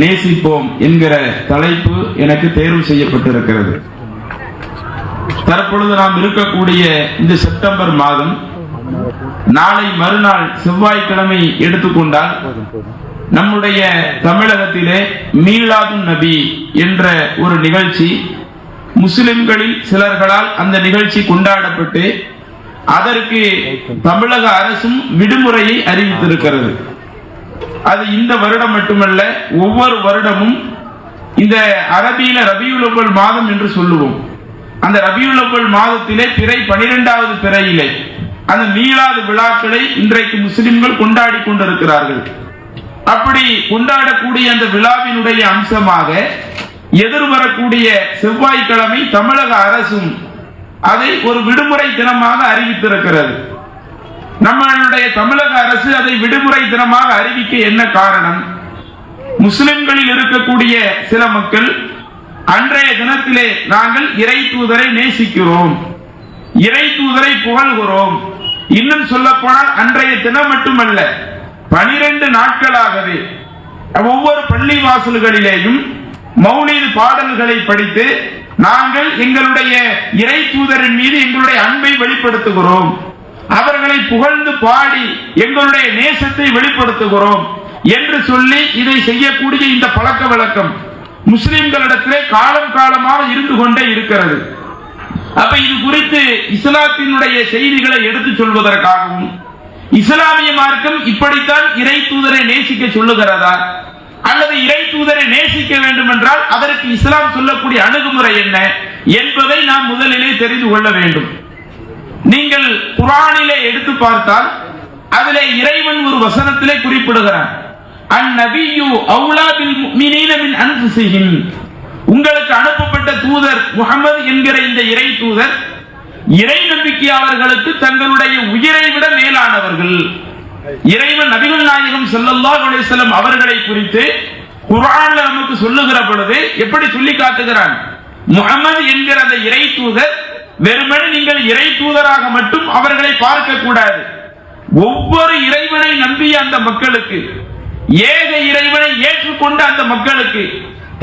நேசிப்போம் என்கிற தலைப்பு எனக்கு தேர்வு செய்யப்பட்டிருக்கிறது. தற்பொழுது நாம் இருக்கக்கூடிய இந்த செப்டம்பர் மாதம், நாளை மறுநாள் செவ்வாய்க்கிழமை எடுத்துக்கொண்டால் நம்முடைய தமிழகத்திலே மீலாதுன் நபி என்ற ஒரு நிகழ்ச்சி முஸ்லிம்களில் சிலர்களால் அந்த நிகழ்ச்சி கொண்டாடப்பட்டு அதற்கு தமிழக அரசும் விடுமுறையை அறிவித்திருக்கிறது. அது இந்த வருடம் மட்டுமல்ல, ஒவ்வொரு வருடமும் இந்த அரபியில ரபியுல் அவ்வல் மாதம் என்று சொல்லுவோம். அந்த ரபியுல் அவ்வல் மாதத்திலே பிறை 12வது பிறையிலே அந்த மீலாது விழாக்களை இன்றைக்கு முஸ்லிம்கள் கொண்டாடி கொண்டிருக்கிறார்கள். அப்படி கொண்டாடக்கூடிய அந்த விழாவினுடைய அம்சமாக எதிர்வரக்கூடிய செவ்வாய்க்கிழமை தமிழக அரசும் அதை ஒரு விடுமுறை தினமாக அறிவித்திருக்கிறது. நம்மளுடைய தமிழக அரசு அதை விடுமுறை தினமாக அறிவிக்க என்ன காரணம்? முஸ்லிம்களில் இருக்கக்கூடிய சில மக்கள் அன்றைய தினத்திலே நாங்கள் இறை தூதரை நேசிக்கிறோம், இறை தூதரை புகழ்கிறோம், இன்னும் சொல்ல போனால் அன்றைய தினம் மட்டுமல்ல 12 நாட்களாகவே ஒவ்வொரு பள்ளி வாசல்களிலேயும் மௌலிது பாடல்களை படித்து நாங்கள் எங்களுடைய இறை தூதரின் மீது எங்களுடைய அன்பை வெளிப்படுத்துகிறோம், அவர்களை புகழ்ந்து பாடி எங்களுடைய நேசத்தை வெளிப்படுத்துகிறோம் என்று சொல்லி இதை செய்யக்கூடிய இந்த பழக்க வழக்கம் முஸ்லிம்களிடத்திலே காலம் காலமாக இருந்து கொண்டே இருக்கிறது. அப்ப இது குறித்து இஸ்லாத்தினுடைய செய்திகளை எடுத்து சொல்வதற்காகவும் இஸ்லாமிய மார்க்கம் இப்படித்தான் இறை தூதரை நேசிக்க சொல்லுகிறதா, அல்லது இறை தூதரை நேசிக்க வேண்டும் என்றால் அதற்கு இஸ்லாம் சொல்லக்கூடிய அணுகுமுறை என்ன என்பதை நாம் முதலிலே தெரிந்து கொள்ள வேண்டும். நீங்கள் குர்ஆனிலே எடுத்து பார்த்தால் அதிலே இறைவன் ஒரு வசனத்திலே குறிப்பிடுகிறான், அந்நபியு அவுலா பில் முஃமினீன மின் அன்ஃபுஸிஹிம், உங்களுக்கு அனுப்பப்பட்ட தூதர் முஹம்மது என்கிற இந்த இறை தூதர் இறை நம்பிக்கையாளர்களுக்கு தங்களுடைய உயிரை விட மேலானவர்கள். இறைவன் நபிகள் நாயகம் ஸல்லல்லாஹு அலைஹி வஸல்லம் அவர்களை குறித்து குர்ஆன்ல நமக்கு சொல்லுகிற பொழுது எப்படி சொல்லி காட்டுகிறான்? முஹம்மது என்கிற அந்த இறை தூதர் வெறுமனே நீங்கள் இறை தூதராக மட்டும் அவர்களை பார்க்க கூடாது. ஒவ்வொரு இறைவனை நம்பிய அந்த மக்களுக்கு, ஏக இறைவனை ஏற்றுக்கொண்ட அந்த மக்களுக்கு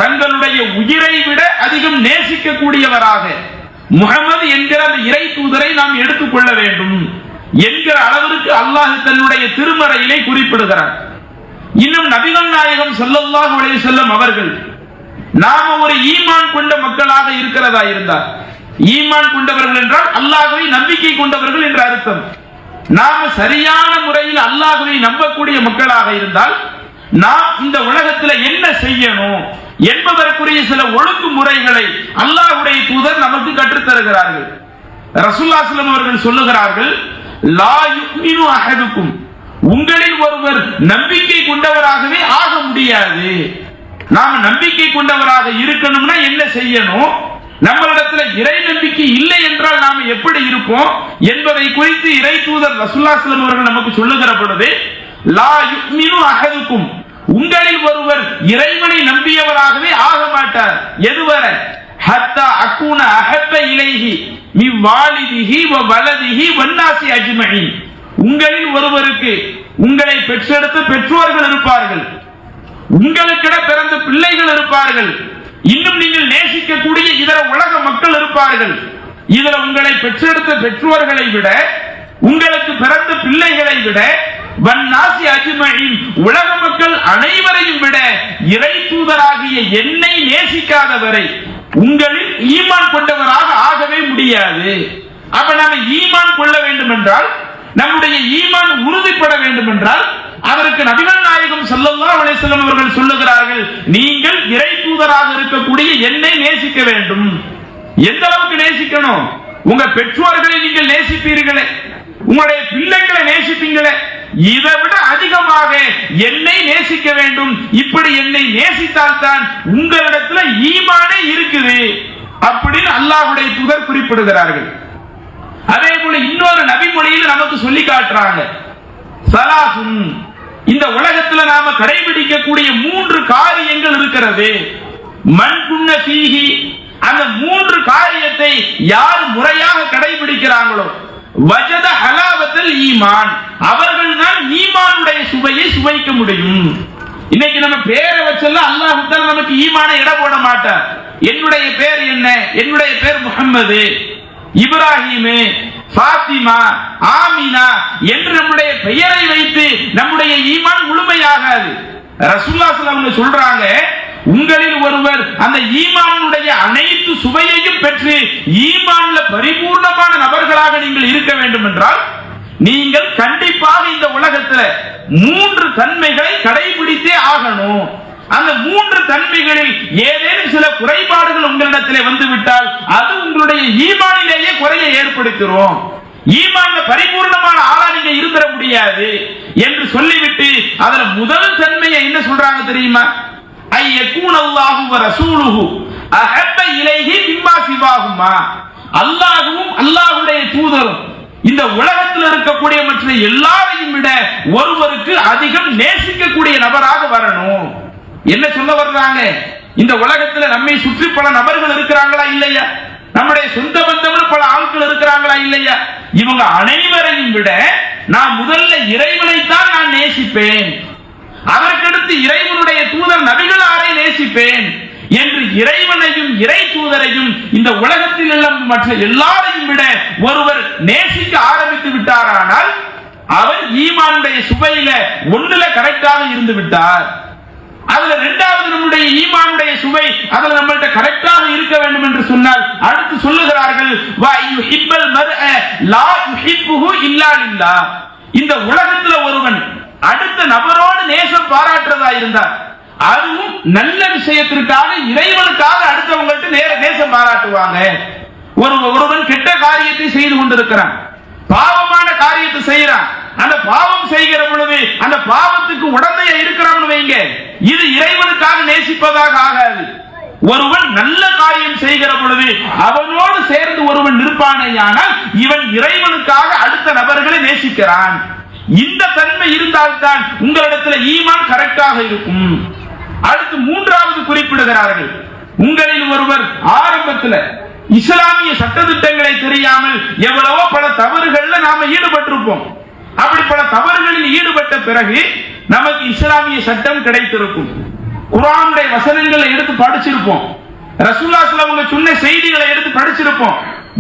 தங்களுடைய உயிரை விட அதிகம் நேசிக்கக்கூடியவராக முஹம்மது என்கிற அந்த இறை தூதரை நாம் எடுத்துக்கொள்ள வேண்டும் என்கிற அளவிற்கு அல்லாஹ் தன்னுடைய திருமறையிலே குறிப்பிடுகிறார். இன்னும் நபிகள் நாயகம் ஸல்லல்லாஹு அலைஹி வஸல்லம் அவர்கள் நாம ஒரு ஈமான் கொண்ட மக்களாக இருக்கிறதா இருந்தால், ஈமான் கொண்டவர்கள் என்றால் அல்லாஹ்வை நம்பிக்கை கொண்டவர்கள் என்ற அர்த்தம். நாம சரியான முறையில் அல்லாஹ்வை நம்பக்கூடிய மக்களாக இருந்தால் நாம் இந்த உலகத்தில் என்ன செய்யணும் என்பதற்குரிய சில ஒழுங்கு முறைகளை அல்லாஹ்வுடைய தூதர் நமக்கு கற்றுத் தருகிறார்கள். ரசூலுல்லாஹி ஸல்லல்லாஹு அலைஹி வஸல்லம் அவர்கள் சொல்லுகிறார்கள், லா யுமினு அஹதுக்கும், உங்களில் ஒருவர் நம்பிக்கை கொண்டவராகவே ஆக முடியாது. நாம நம்பிக்கை கொண்டவராக இருக்கணும்னா என்ன செய்யணும், நம்மளிடத்துல இறை நம்பிக்கை இல்லை என்றால் நாம எப்படி இருப்போம் என்பதை குறித்து இறை தூதர் ரசூலுல்லாஹி ஸல்லல்லாஹு அலைஹி வஸல்லம் அவர்கள் நமக்கு சொல்லுகிற பொழுது, லா யுமினு அஹதுக்கும், உங்களில் ஒருவர் இறைவனை நம்பியவராகவே ஆக மாட்டார். எதுவரை? ஹத்தா அக்கூன அஹப்ப இலைஹி மின் வாலிதிஹி வ வலதிஹி வன்னாசி அஜ்மஈன், உங்களில் ஒருவருக்கு உங்களை பெற்றெடுத்த பெற்றோர்கள் இருப்பார்கள், உங்களுக்கென பிறந்த பிள்ளைகள் இருப்பார்கள், இன்னும் நீங்கள் நேசிக்கக்கூடிய இதர உலக மக்கள் இருப்பார்கள். இதுல உங்களை பெற்றெடுத்த பெற்றோர்களை விட, உங்களுக்கு பிறந்த பிள்ளைகளை விட, வன்னாசி அஜ்மஈன், உலக மக்கள் அனைவரையும் விட இறை தூதராகிய என்னை நேசிக்காதவரை உங்களில் ஈமான் கொண்டவராக ஆகவே முடியாது. அப்ப நாம ஈமான் கொள்ள வேண்டும் என்றால், நம்முடைய ஈமான் உறுதிப்பட வேண்டும் என்றால் அதற்கு நபிகள் நாயகம் ஸல்லல்லாஹு அலைஹி வஸல்லம் அவர்கள் சொல்லுகிறார்கள், நீங்கள் இறை தூதராக இருக்கக்கூடிய என்னை நேசிக்க வேண்டும். எந்த அளவுக்கு நேசிக்கணும்? உங்க பெற்றோர்களை நீங்கள் நேசிப்பீர்களே, உங்களுடைய பிள்ளைகளை நேசிப்பீங்களே, இதை விட அதிகமாக என்னை நேசிக்க வேண்டும். இப்படி என்னை நேசித்தால் தான் உங்களிடத்துல ஈமானே இருக்குது அப்படின்னு அல்லாஹ்வுடைய தூதர் குறிப்பிடுகிறார்கள். அதே போல இன்னொரு நபி மொழியில் நமக்கு சொல்லி காட்டுறாங்க, சலாசுன், இந்த உலகத்துல நாம கடைபிடிக்கக்கூடிய 3 காரியங்கள் இருக்கிறது. மன் குன்ன ஃபீஹி, அந்த 3 காரியத்தை யார் முறையாக கடைபிடிக்கிறாங்களோ, வஜத ஹலாவத்தல் ஈமான், அவர்கள் தான் ஈமானுடைய சுவையை சுவைக்க முடியும். இன்னைக்கு நம்ம பேரை வச்செல்லாம் அல்லாஹ் நமக்கு ஈமானை இட போட மாட்டார். என்னுடைய பேர் என்ன? என்னுடைய பேர் முஹம்மது, இப்ராஹிம், ஃபாத்திமா, ஆமினா என்று நம்முடைய பெயரை வைத்து நம்முடைய ஈமான் முழுமையாகாது. ரசூலுல்லாஹி ஸல்லல்லாஹு அலைஹி வஸல்லம் சொல்றாங்க, உங்களில் ஒருவர் அந்த ஈமானுடைய அனைத்து சுவையையும் பெற்று ஈமான்ல பரிபூர்ணமான நபர்களாக நீங்கள் இருக்க வேண்டும் என்றால் நீங்கள் கண்டிப்பாக இந்த உலகத்தில் 3 தன்மைகளை கடைபிடித்தே ஆகணும். அந்த 3 தன்மைகளில் ஏதேனும் சில குறைபாடுகள் உங்களிடத்திலே வந்துவிட்டால் அது உங்களுடைய ஈமானிலேயே குறையை ஏற்படுத்தும். ஈமான்ல பரிபூர்ணமான ஆளா நீங்க இருந்திட முடியாது என்று சொல்லிவிட்டு அதுல முதல் தன்மையை என்ன சொல்றாங்க தெரியுமா? ஐ யகூன அல்லாஹு வ ரசூலுஹு அஹப்ப இலைஹி மிம்மா சிவாஹுமா. அல்லாஹ்வும் அல்லாஹ்வுடைய தூதரும் இந்த உலகத்தில் இருக்கக்கூடிய மற்ற எல்லாரையும் விட ஒருவருக்கு அதிகம் நேசிக்கக்கூடிய நபராக வரணும். என்ன சொல்ல வர்றாங்க? இந்த உலகத்தில் நம்மை சுற்றி பல நபர்கள் இருக்கிறாங்களா இல்லையா? நம்முடைய சொந்த பந்தங்கள் பல ஆட்கள் இருக்கிறாங்களா இல்லையா? இவங்க அனைவரையும் விட நான் முதல்ல இறைவனைத்தான் நான் நேசிப்பேன், அதற்கடுத்து இறைவனுடைய தூதர் நபிகளாரை நேசிப்பேன் என்று இறைவனையும் இறை தூதரையும் இந்த உலகத்தில் உள்ள மற்ற எல்லாரையும் விட ஒருவர் நேசிக்க ஆரம்பித்து விட்டாரானால் அவர் ஈமானுடைய சுவையில ஒண்ணுல கரெக்டாக இருந்து விட்டார். அதுல 2வது நம்முடைய ஈமானுடைய சுவை அதுல நம்மள்ட்ட கரெக்டாக இருக்க வேண்டும் என்று சொன்னால் அடுத்து சொல்லுகிறார்கள், வா யுஹிப்பல் மர்அ லா யுஹிப்புஹு இல்லா லில்லாஹ். இந்த உலகத்துல ஒருவன் அடுத்த நபரோடு நேசம் பாராட்டுறதா இருந்தார், அதுவும் நல்ல விஷயத்திற்காக இறைவனுக்காக அடுத்தவங்கள்ட்ட நேசம் பாராட்டுவாங்க. ஒருவன் கெட்ட காரியத்தை செய்து கொண்டிருக்கிறான், பாவமான காரியத்தை செய்யறான், அந்த பாவம் செய்கிற பொழுது அந்த பாவத்துக்கு உடந்தையா இருக்கிறான் வைங்க, இது இறைவனுக்காக நேசிப்பதாக ஆகாது. ஒருவன் நல்ல காரியம் செய்கிற பொழுது அவனோடு சேர்ந்து ஒருவன் நிற்பானேயானால் இவன் இறைவனுக்காக அடுத்த நபர்களை நேசிக்கிறான். இந்த தன்மை இருந்தால்தான் உங்களிடத்தில் ஈமான் கரெக்டாக இருக்கும். அடுத்து 3வது குறிப்பிடுகிறார்கள், உங்களில் ஒருவர் ஆரம்பத்தில் இஸ்லாமிய சட்டதிட்டங்களை தெரியாமல் எவ்வளவோ பல தவறுகள்ல நாம ஈடுபட்டிருப்போம். அப்படி பல தவறுகளில் ஈடுபட்ட பிறகு நமக்கு இஸ்லாமிய சட்டம் கிடைத்திருக்கும், குர்ஆனுடைய வசனங்களை எடுத்து படிச்சிருப்போம், ரசூலுல்லாஹி ஸல்லல்லாஹு அலைஹி வஸல்லம் சொன்ன செய்திகளை எடுத்து படிச்சிருப்போம்.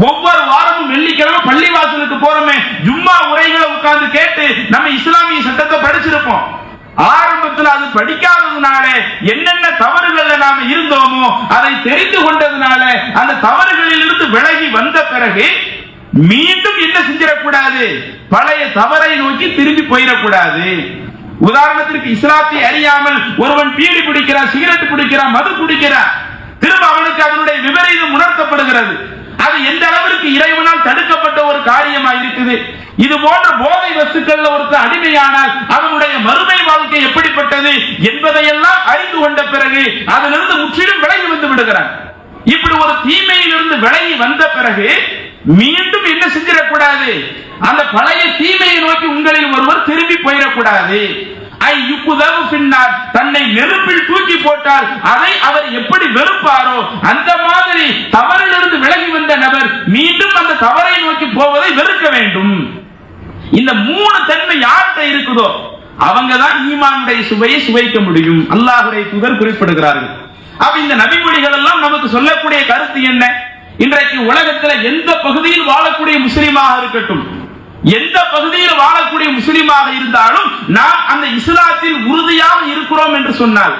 ஒவ்வொரு வாரமும் வெள்ளிக்கிழமை பள்ளிவாசலுக்கு போறோமே, ஜும்மா உரைகளை உட்கார்ந்து கேட்டு நம்ம இஸ்லாமிய சட்டத்தை படிச்சிருப்போம். ஆரம்பத்தில் அது படிக்காததுனால என்னென்ன தவறுகள்ல நாம இருந்தோமோ அதை தெரிந்து கொண்டதுனால அந்த தவறுகளில் இருந்து விலகி வந்த பிறகு மீண்டும் என்ன செஞ்சிடக்கூடாது, பழைய தவறை நோக்கி திரும்பி போயிடக்கூடாது. உதாரணத்திற்கு இஸ்லாத்தை அறியாமல் ஒருவன் பீடி பிடிக்கிறான், சிகரெட் பிடிக்கிறான், மது குடிக்கிறான், திரும்ப அவனுக்கு அதனுடைய விபரீதம் உணர்த்தப்படுகிறது. அது எந்த அளவிற்கு இறைவனால் தடுக்கப்பட்ட ஒரு காரியமா இருக்குது. இது போன்ற போதை வஸ்துக்கள் ஒருத்தர் அடிமையானால் அவனுடைய மறுமை வாழ்க்கை எப்படிப்பட்டது என்பதையெல்லாம் அறிந்து கொண்ட பிறகு அதிலிருந்து முற்றிலும் விலகி வந்து விடுகிறான். இப்படி ஒரு தீமையிலிருந்து விலகி வந்த பிறகு மீண்டும் என்ன செஞ்சிடக்கூடாது, அந்த பழைய தீமையை நோக்கி உங்களில் ஒருவர் திரும்பி போயிடக்கூடாது. தன்னை நெருப்பில் தூக்கி போட்டால் அதை அவர் எப்படி வெறுப்பாரோ அந்த மாதிரி தவறிலிருந்து விலகி வந்த நபர் மீண்டும் அந்த தவறை நோக்கி போவதை வெறுக்க வேண்டும். இந்த 3 தன்மை யார்கிட்ட இருக்குதோ அவங்கதான் ஈமானுடைய சுவையை சுவைக்க முடியும். அல்லாஹ்வுடைய தூதர் குறிப்பிடுகிறார்கள். அப்ப இந்த நபிமொழிகள் எல்லாம் நமக்கு சொல்லக்கூடிய கருத்து என்ன? இன்றைக்கு உலகத்தில் எந்த பகுதியில் வாழக்கூடிய முஸ்லிமாக இருக்கட்டும், எந்த பகுதியில் வாழக்கூடிய முஸ்லிமாக இருந்தாலும் நாம் அந்த இஸ்லாத்தில் உறுதியாக இருக்கிறோம் என்று சொன்னால்,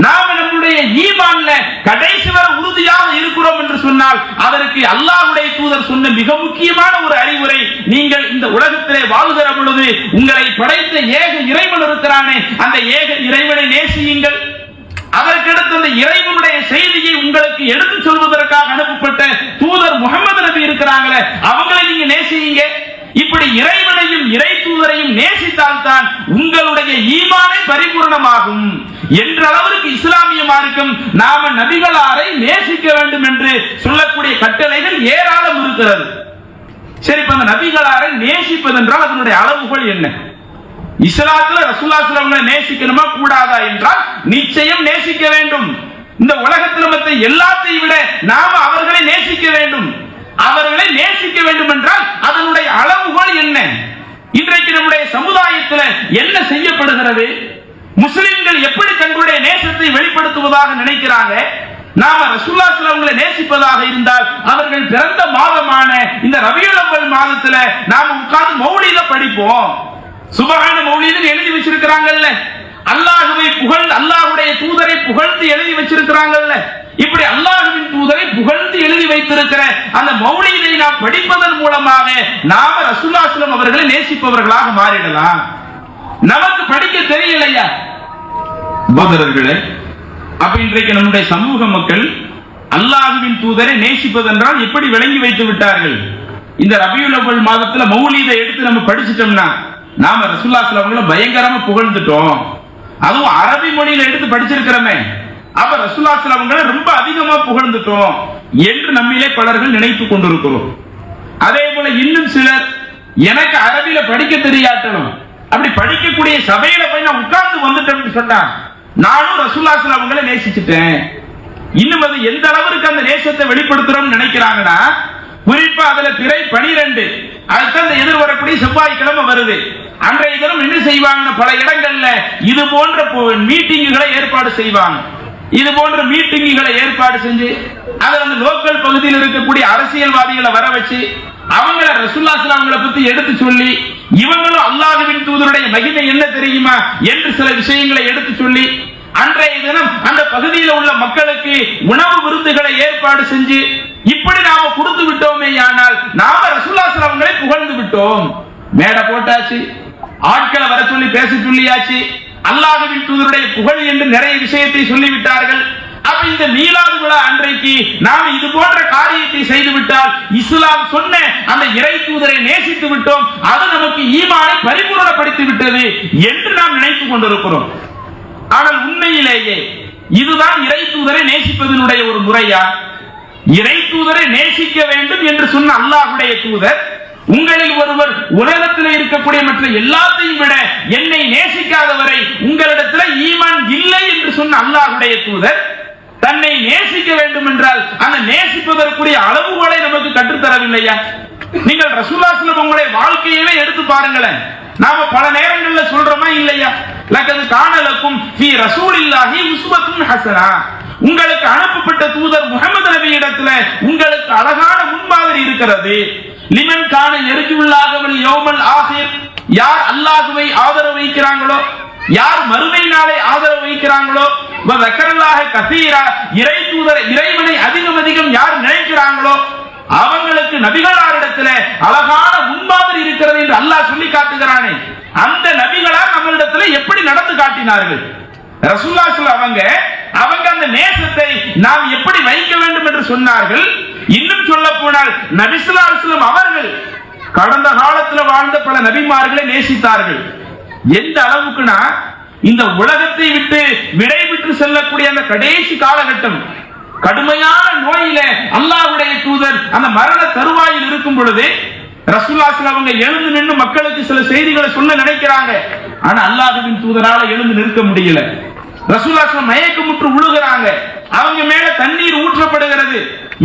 நாம் நம்முடைய ஈமான்ல கடைசி வரை உறுதியாக இருக்கிறோம் என்று சொன்னால் அதற்கு அல்லாஹ்வுடைய தூதர் சொன்ன மிக முக்கியமான ஒரு அறிவுரை, நீங்கள் இந்த உலகத்திலே வாழ்கிற பொழுது உங்களை படைத்த ஏக இறைவன் இருக்கிறானே அந்த ஏக இறைவனை நேசியுங்கள். அதற்கடுத்து அந்த இறைவனுடைய செய்தியை உங்களுக்கு எடுத்து சொல்வதற்காக அனுப்பப்பட்ட தூதர் முகமது நபி இருக்கிறாங்களே அவங்களை நீங்க நேசியுங்க. இப்படி இறைவனையும் இறை தூதரையும் நேசித்தால் தான் உங்களுடைய ஈமானை பரிபூர்ணமாகும் என்ற அளவிற்கு இஸ்லாமிய மார்க்கம் நாம நபிகளாரை நேசிக்க வேண்டும் என்று சொல்லக்கூடிய கட்டளைகள் ஏராளம் இருக்கிறது. சரி, இப்ப அந்த நபிகளாரை நேசிப்பது என்றால் அதனுடைய அளவுகள் என்ன? இஸ்லாத்துல ரசூலுல்லாஹி ஸல்லல்லாஹு அலைஹி வஸல்லம் நேசிக்கணுமா கூடாதா என்றால் நிச்சயம் நேசிக்க வேண்டும். இந்த உலகத்தில் மற்ற எல்லாத்தையும் விட நாம அவர்களை நேசிக்க வேண்டும். அவர்களை நேசிக்க வேண்டும் என்றால் அதனுடைய அளவுகோல் என்ன? இன்றைக்கு நம்முடைய சமுதாயத்தில் என்ன செய்யப்படுகிறது? முஸ்லிம்கள் எப்படி தங்களுடைய நேசத்தை வெளிப்படுத்துவதாக நினைக்கிறாங்க? நாம ரசூலுல்லாஹி ஸல்லல்லாஹு அலைஹி வஸல்லம் நேசிப்பதாக இருந்தால் அவர்கள் பிறந்த மாதமான இந்த ரபியுல் அவ்வல் மாதத்துல நாம உட்கார்ந்து மௌலித படிப்போம். சுபஹான மௌலிதுன்னு எழுதி வச்சிருக்காங்கல்ல, அல்லாஹ்வை புகழ்ந்து அல்லாஹ்வுடைய தூதரை புகழ்ந்து எழுதி வச்சிருக்காங்கல்ல, இப்படி அல்லாஹ்வின் தூதரை புகழ்ந்து எழுதி வைத்திருக்கிற அந்த மௌலிதை நாம் படிப்பதன் மூலமாக நாம ரசூலுல்லாஹி ஸல்லல்லாஹு அலைஹி வஸல்லம் அவர்களை நேசிப்பவர்களாக மாறிடலாம். நமக்கு படிக்க தெரியலையா சகோதரர்களே? அப்ப இன்றைக்கு நம்முடைய சமூக மக்கள் அல்லாஹ்வின் தூதரை நேசிப்பதென்றால் எப்படி விளங்கி வைத்து விட்டார்கள்? இந்த ரபியுல் அவ்வல் மாதத்துல மௌலிதை எடுத்து நம்ம படிச்சிட்டோம்னா நாம ரசூலுல்லாஹி ஸல்லல்லாஹு அலைஹி வஸல்லம் பயங்கரமா புகழ்ந்துட்டோம். அதுவும் அரபி மொழியில எடுத்து படிச்சிருக்கிறோமே, அப்ப ரசூலுல்லாஹி ஸல்லல்லாஹு அலைஹி வஸல்லம் ரொம்ப அதிகமா புகழ்ந்துட்டோம் என்று நம்மிலே பலர்கள் நினைத்துக் கொண்டிருக்கிறோம். அதே போல இன்னும் சிலர் எனக்கு அரபியில படிக்க தெரியாட்டணும், அப்படி படிக்கக்கூடிய சபையில போய் நான் உட்கார்ந்து வந்துட்டேன்னு சொன்னா நானும் ரசூலுல்லாஹி ஸல்லல்லாஹு அலைஹி வஸல்லம் நேசிச்சிட்டேன். இன்னும் அது எந்த அளவுக்கு அந்த நேசத்தை வெளிப்படுத்துறோம் நினைக்கிறாங்கன்னா, குறிப்பா அதுல பிறை 12 அதுக்கு அந்த எதிர்வரக்கூடிய செவ்வாய்க்கிழமை வருது. அன்றைய தினம் என்ன செய்வாங்க, பல இடங்கள்ல இது போன்ற மீட்டிங்குகளை ஏற்பாடு செய்வாங்க. இது போன்ற மீட்டிங்குகளை ஏற்பாடு செஞ்சு அதுல அந்த லோக்கல் பகுதியில் இருக்கக்கூடிய அரசியல்வாதிகளை வர வச்சு அவங்கள ரசூலுல்லாஹி ஸல்லல்லாஹு அலைஹி வஸல்லம் பத்தி எடுத்து சொல்லி இவங்களும் அல்லாஹ்வின் தூதருடைய மகிமை என்ன தெரியுமா என்று சில விஷயங்களை எடுத்து சொல்லி அன்றைய தினம் அந்த பகுதியில் உள்ள மக்களுக்கு உணவு விருந்துகளை ஏற்பாடு செஞ்சு இப்படி நாம கொடுத்து விட்டோமே, ஆனால் நாம ரசூலுல்லாஹி ஸல்லல்லாஹு அலைஹி வஸல்லம் புகழ்ந்து விட்டோம். மேடை போட்டாச்சு, ஆட்களை வர சொல்லி பேச சொல்லியாச்சு, அல்லாஹ்வின் தூதருடைய புகழ் என்று நிறைய விஷயத்தை சொல்லிவிட்டார்கள். அப்ப இந்த மீலாது விழா அன்றைக்கு நாம் இது போன்ற காரியத்தை செய்துவிட்டால் இஸ்லாம் சொன்ன அந்த இறை தூதரை நேசித்து விட்டோம், அது நமக்கு ஈமானை பரிபூரணப்படுத்தி விட்டது என்று நாம் நினைத்துக் கொண்டிருக்கிறோம். ஆனால் உண்மையிலேயே இதுதான் இறை தூதரை நேசிப்பதனுடைய ஒரு முறையா? இறை தூதரை நேசிக்க வேண்டும் என்று சொன்ன அல்லாஹ்வுடைய தூதர், உங்களில் ஒருவர் உலகத்தில் இருக்கக்கூடிய மற்ற எல்லாத்தையும் விட என்னை நேசிக்காதவரை உங்களிடத்தில் ஈமான் இல்லை என்று சொன்ன அல்லாஹ்வுடைய தூதர் தன்னை நேசிக்க வேண்டும் என்றால் அந்த நேசிப்பதற்குரிய அளவுகளை நமக்கு கற்றுத்தரவில்லையா? நீங்கள் ரசூலுல்லாஹி ஸல்லல்லாஹு அலைஹி வஸல்லம் உங்களுடைய வாழ்க்கையவே எடுத்து பாருங்களேன். நாம பல நேரங்களில் சொல்றோமா இல்லையா, லக்கது கான லக்கும் ஃபீ ரசூலில்லாஹி உஸ்வத்துன் ஹஸனா, உங்களுக்கு அனுப்பப்பட்ட தூதர் முஹம்மது நபி இடத்துல உங்களுக்கு அழகான முன்மாதிரி இருக்கிறது. லிமன் கான யர்ஜுல்லாஹ வல் யௌமல் ஆகிர், யார் அல்லாஹ்வை ஆதரவு வைக்கிறாங்களோ, யார் மறுமை நாளை ஆதரவு வைக்கிறாங்களோ, வதக்கரல்லாஹ கஸீரா, இறை தூதர் இறைவனை அதிகம் அதிகம் யார் நினைக்கிறாங்களோ அவங்களுக்கு நபிகளாரிடத்துல அழகான முன்மாதிரி இருக்கிறது என்று அல்லாஹ் சொல்லி காட்டுகிறானே, அந்த நபிகளார் நம்மளிடத்துல எப்படி நடந்து காட்டினார்கள்? ரசூலுல்லாஹி ஸல்லல்லாஹு அலைஹி வஸல்லம் அவங்க அந்த நேசத்தை நாம் எப்படி வைக்க வேண்டும் என்று சொன்னார்கள். இன்னும் சொல்ல போனால் நபி ஸல்லல்லாஹு அலைஹி வஸல்லம் அவர்கள் கடந்த காலத்தில் வாழ்ந்த பல நபிமார்களை நேசித்தார்கள். எந்த அளவுக்குனா, இந்த உலகத்தை விட்டு விடைபெற்று செல்லக்கூடிய அந்த கடைசி காலகட்டம், கடுமையான நோயில அல்லாஹ்வுடைய தூதர் அந்த மரண தருவாயில் இருக்கும் பொழுது ரசூலுல்லாஹி ஸல்லல்லாஹு அலைஹி வஸல்லம் எழுந்து நின்று மக்களுக்கு சில செய்திகளை சொல்ல நினைக்கிறாங்க. ஆனா அல்லாஹ்வின் தூதரால எழுந்து நிற்க முடியல. ரசூலுல்லாஹி ஸல்லல்லாஹு அலைஹி வஸல்லம் மயக்கமுற்று விழுகிறாங்க, அவங்க மேல தண்ணீர் ஊற்றப்படுகிறது.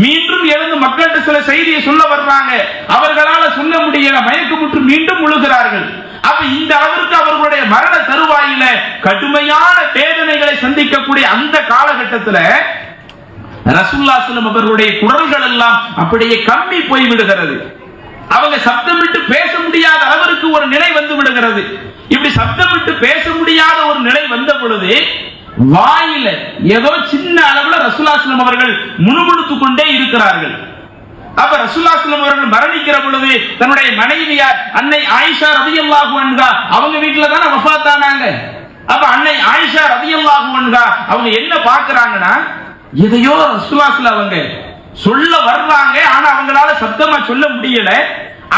மீண்டும் எழுந்து மக்களுக்கு சில செய்தியை சொல்ல வர்றாங்க, அவர்களால சொல்ல முடியல, மயக்கமுற்று மீண்டும் விழுகிறார்கள். அப்ப இந்த அளவிற்கு அவர்களுடைய மரண தருவாயில கடுமையான வேதனைகளை சந்திக்கக்கூடிய அந்த காலகட்டத்தில் ரசூலுல்லாஹி ஸல்லல்லாஹு அலைஹி வஸல்லம் அவர்களுடைய குரல்கள் எல்லாம் அப்படியே கம்மி போய் விடுகிறது. அவங்க சப்தமிட்டு பேச முடியாத அளவிற்கு ஒரு நிலை வந்து விடுகிறது. இப்படி சப்தமிட்டு பேச முடியாத ஒரு நிலை வந்த பொழுது வாயில ஏதோ சின்ன அளவுல ரசூலுல்லாஹி ஸல்லல்லாஹு அலைஹி வஸல்லம் அவர்கள் முணுமுணுத்துக் கொண்டே இருக்கிறார்கள். அப்ப ரசூலுல்லாஹி ஸல்லல்லாஹு அலைஹி வஸல்லம் அவர்கள் மரணிக்கிற பொழுது தன்னுடைய மனைவியார் அன்னை ஆயிஷா ரலியல்லாஹு அன்ஹா அவங்க வீட்டுல தானே வஃபாத் ஆனாங்க. அப்ப அன்னை ஆயிஷா ரலியல்லாஹு அன்ஹா அவங்க என்ன பார்க்கறாங்கன்னா, எதையோ ரசூலுல்லாஹி ஸல்லல்லாஹு அலைஹி வஸல்லம் அவங்க சொல்ல வர்றாங்க, ஆனா அவங்களால சத்தமா சொல்ல முடியல,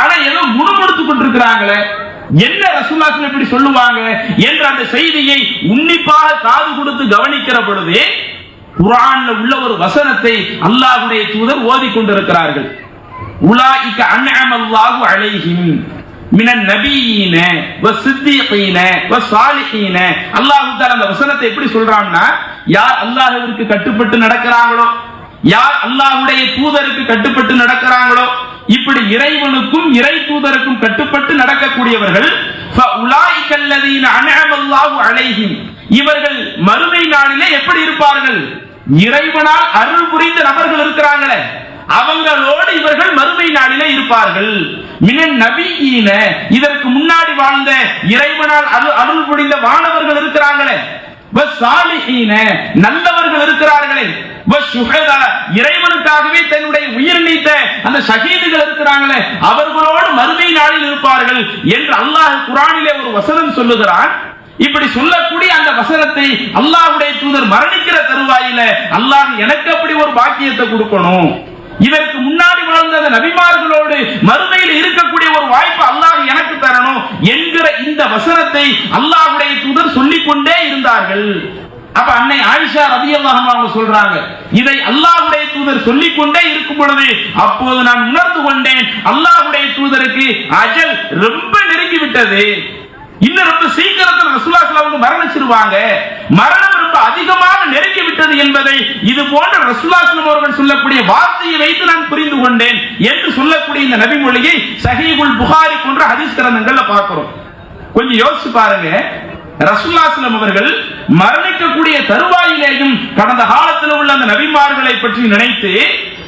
ஆனா ஏதோ முணுமுணுத்துக் கொண்டிருக்கிறாங்களே, என்ன ரசூலுல்லாஹி ஸல்லல்லாஹு அலைஹி வஸல்லம் இப்படி சொல்லுவாங்க என்ற அந்த செய்தியை உன்னிப்பாக காது கொடுத்து கவனிக்கிற பொழுது குர்ஆன்ல உள்ள ஒரு வசனத்தை அல்லாஹ்வுடைய தூதர் ஓதிக் கொண்டிருக்கிறார்கள். உலாயிக அன்அமல்லாஹு அலைஹிம் மினன் நபியீன வஸ்ஸித்தீகீன வஸ்ஸாலிஹீன. அல்லாஹ் தஆலா அந்த வசனத்தை எப்படி சொல்றான்னா, யார் அல்லாஹ்விற்கு கட்டுப்பட்டு நடக்கிறாங்களோ, யார் அல்லாஹ்வுடைய தூதருக்கு கட்டுப்பட்டு நடக்கிறாங்களோ, இப்படி இறைவனுக்கும் இறை தூதருக்கும் கட்டுப்பட்டு நடக்கக்கூடியவர்கள் ஃபஉலாயிக அல்லதீன அன்அமல்லாஹு அலைஹிம், இவர்கள் மறுமை நாளிலே எப்படி இருப்பார்கள்? இறைவனால் அருள் புரிந்த நபர்கள் இருக்கிறாங்களே, அவங்களோடு இவர்கள் மறுமை நாளிலே இருப்பார்கள். மினன் நபியீன, இதற்கு முன்னாடி வாழ்ந்த இறைவனால் அருள் புரிந்த வானவர்கள் இருக்கிறாங்களே, வஸ்ஸாலிஹீன, நல்லவர்கள் இருக்கிறார்களே, வஸ்ஸுஹதா, இறைவனுக்காகவே தன்னுடைய உயிர் நீத்த அந்த ஷஹீதுகள் இருக்கிறாங்களே, அவர்களோடு மறுமை நாளில் இருப்பார்கள் என்று அல்லாஹ் குர்ஆனிலே ஒரு வசனம் சொல்லுகிறான். இப்படி சொல்லக்கூடிய அந்த வசனத்தை அல்லாஹ்வுடைய தூதர் மரணிக்கிற தருவாயில அல்லாஹ் எனக்கு அப்படி ஒரு பாக்கியத்தை கொடுக்கணும், இதற்கு முன்னாடி வாழ்ந்த நபிமார்களோடு மறுமையில் இருக்கக்கூடிய ஒரு வாய்ப்பு அல்லாஹ் எனக்கு தரணும் என்கிற இந்த வசனத்தை அல்லாஹ்வுடைய தூதர் சொல்லிக் கொண்டே இருந்தார்கள். அப்ப அன்னை ஆயிஷா ரலியல்லாஹு அன்ஹா அவங்க சொல்றாங்க, இதை அல்லாஹ்வுடைய தூதர் சொல்லிக் கொண்டே இருக்கும் பொழுது அப்போது நான் உணர்ந்து கொண்டேன், அல்லாஹ்வுடைய தூதருக்கு அஜல் ரொம்ப நெருங்கி விட்டது, இன்னும் ரொம்ப சீக்கிரத்தில் ரசூலுல்லாஹி ஸல்லல்லாஹு அலைஹி வஸல்லம் மரணிச்சிருவாங்க, மரணம் ரொம்ப அதிகமாக நெருங்கி விட்டது என்பதை இது போன்ற ரசூலுல்லாஹி ஸல்லல்லாஹு அலைஹி வஸல்லம் அவர்கள் சொல்லக்கூடிய வார்த்தையை வைத்து நான் புரிந்து கொண்டேன் என்று சொல்லக்கூடிய இந்த நபிமொழியை ஸஹீஹுல் புகாரி போன்ற ஹதீஸ் கிரந்தங்கள்ல பார்க்கிறோம். கொஞ்சம் யோசிச்சு பாருங்க, ரசூலுல்லாஹி ஸல்லல்லாஹு அலைஹி வஸல்லம் அவர்கள் மரணிக்கக்கூடிய தருவாயிலேயும் கடந்த காலத்தில் உள்ள அந்த நபிமார்களை பற்றி நினைத்து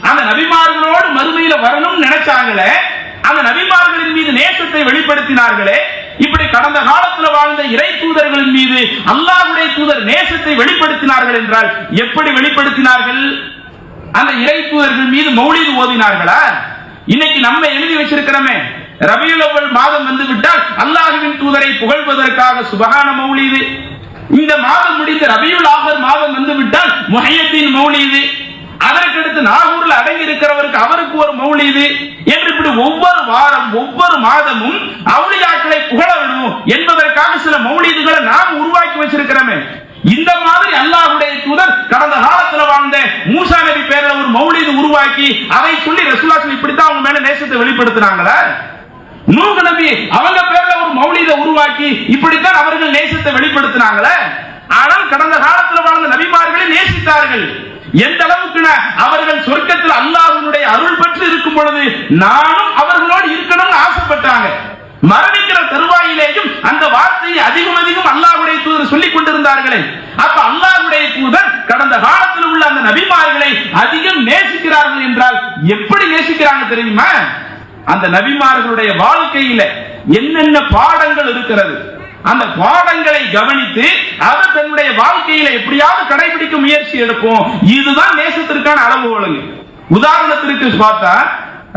அந்த நபிமார்களோடு மறுமையில வரணும் நினைச்சாங்களே, அந்த நபிமார்களின் மீது நேசத்தை வெளிப்படுத்தினார்களே, இப்படி கடந்த காலத்தில் வாழ்ந்த இறை தூதர்களின் மீது அல்லாஹ்வுடைய தூதர் நேசத்தை வெளிப்படுத்தினார்கள் என்றால் எப்படி வெளிப்படுத்தினார்கள்? அந்த இறை தூதர்கள் மீது மௌலிது ஓதினார்களா? இன்னைக்கு நம்ம எழுதி வச்சிருக்கிறோமே, ரபியுல் அவ்வல் மாதம் வந்து விட்டால் அல்லாஹ்வின் தூதரை புகழ்வதற்காக சுபஹான மௌலிது, இந்த மாதம் முடிந்த ரபியுல் ஆஹர் மாதம் வந்து விட்டால் முஹையத்தீன் மௌலிது, அதற்கடுத்து நாகூர்ல அடங்கி இருக்கிறவருக்கு அவருக்கு ஒரு மௌலிது என்று இப்படி ஒவ்வொரு வாரம் ஒவ்வொரு மாதமும் அவுலியாக்களை புகழ வேண்டும் என்பதற்காக சில மௌலிதுகளை நாம் உருவாக்கி வச்சிருக்கிறோமே. இந்த மாதிரி அல்லாஹ்வுடைய தூதர் கடந்த காலத்தில் வாழ்ந்த மூசா நபி பேர்ல ஒரு மௌலிது உருவாக்கி அதை சொல்லி ரசூலுல்லாஹி இப்படித்தான் அவங்க மேல நேசத்தை வெளிப்படுத்தினாங்களா? நூஹ் நபி அவங்க பேர்ல ஒரு மௌலிதை உருவாக்கி இப்படித்தான் அவர்கள் நேசத்தை வெளிப்படுத்தினாங்களே. ஆனால் கடந்த காலத்தில் வாழ்ந்த நபிமார்களை நேசித்தார்கள். எந்த அளவுக்கு அவர்கள் சொர்க்கத்தில் அல்லாஹ்வுடைய அருள் பெற்று இருக்கும் பொழுது நானும் அவர்களோடு இருக்கணும்னு ஆசைப்பட்டாங்க. மரணிக்கிற தருவாயிலேயும் அந்த வார்த்தையை அதிகம் அதிகம் அல்லாஹ்வுடைய தூதர் சொல்லிக் கொண்டிருந்தார்களே. அப்ப அல்லாஹ்வுடைய தூதர் கடந்த காலத்தில் உள்ள அந்த நபிமார்களை அதிகம் நேசிக்கிறார்கள் என்றால் எப்படி நேசிக்கிறாங்க தெரியுமா? அந்த நபிமார்களுடைய வாழ்க்கையில என்னென்ன பாடங்கள் இருக்கிறது, அந்த பாடங்களை கவனித்து அதை தன்னுடைய வாழ்க்கையில எப்படியாவது கடைபிடிக்க முயற்சி எடுப்போம். இதுதான் நேசத்திற்கான அளவுகோல். உதாரணத்திற்கு பார்த்தா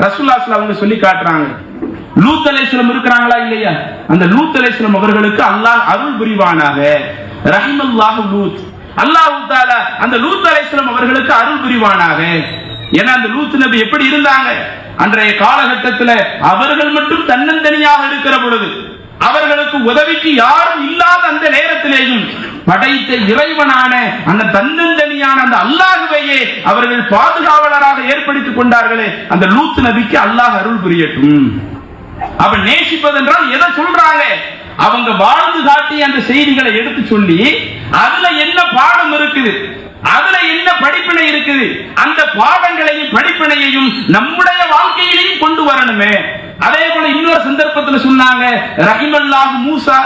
ரசூலுல்லாஹி ஸல்லல்லாஹு அலைஹி வஸல்லம் சொல்லி காட்டுறாங்க, லூத் அலைஹிஸ்ஸலாம் இருக்கிறாங்களா இல்லையா? அந்த லூத் அலைஹிஸ்ஸலாம் அவர்களுக்கு அல்லாஹ் அருள் புரிவானாக, ரஹிமல்லாஹு லூத், அல்லாஹ் தஆலா அந்த லூத் அலைஹிஸ்ஸலாம் அவர்களுக்கு அருள் புரிவானாக. ஏன்னா அந்த லூத் நபி எப்படி இருந்தாங்க? அன்றைய காலகட்டத்தில் அவர்கள் மட்டும் தன்னந்தனியாக இருக்கிற பொழுது, அவர்களுக்கு உதவிக்கு யாரும் இல்லாத அந்த நேரத்திலேயும் படைத்த இறைவனான அந்த தன்னந்தனியான அந்த அல்லாஹ்வையே அவர்கள் பாதுகாவலராக ஏற்படுத்திக் கொண்டார்களே. அந்த லூத் நபிக்கு அல்லாஹ் அருள் புரியட்டும். அவன் நேசிப்பதென்றால் எதை சொல்றாங்க? அவங்க வாழ்ந்து காட்டிய அந்த செய்திகளை எடுத்து சொல்லி அதுல என்ன பாடம் இருக்குது, அதுல என்ன படிப்பினை இருக்குது, அந்த பாடங்களையும் படிப்பினையையும் நம்முடைய வாழ்க்கையிலையும் கொண்டு வரணுமே. அதே போல இன்னொரு சந்தர்ப்பத்தில் சொன்னாங்க, ரஹிமல்லாஹு மூசா,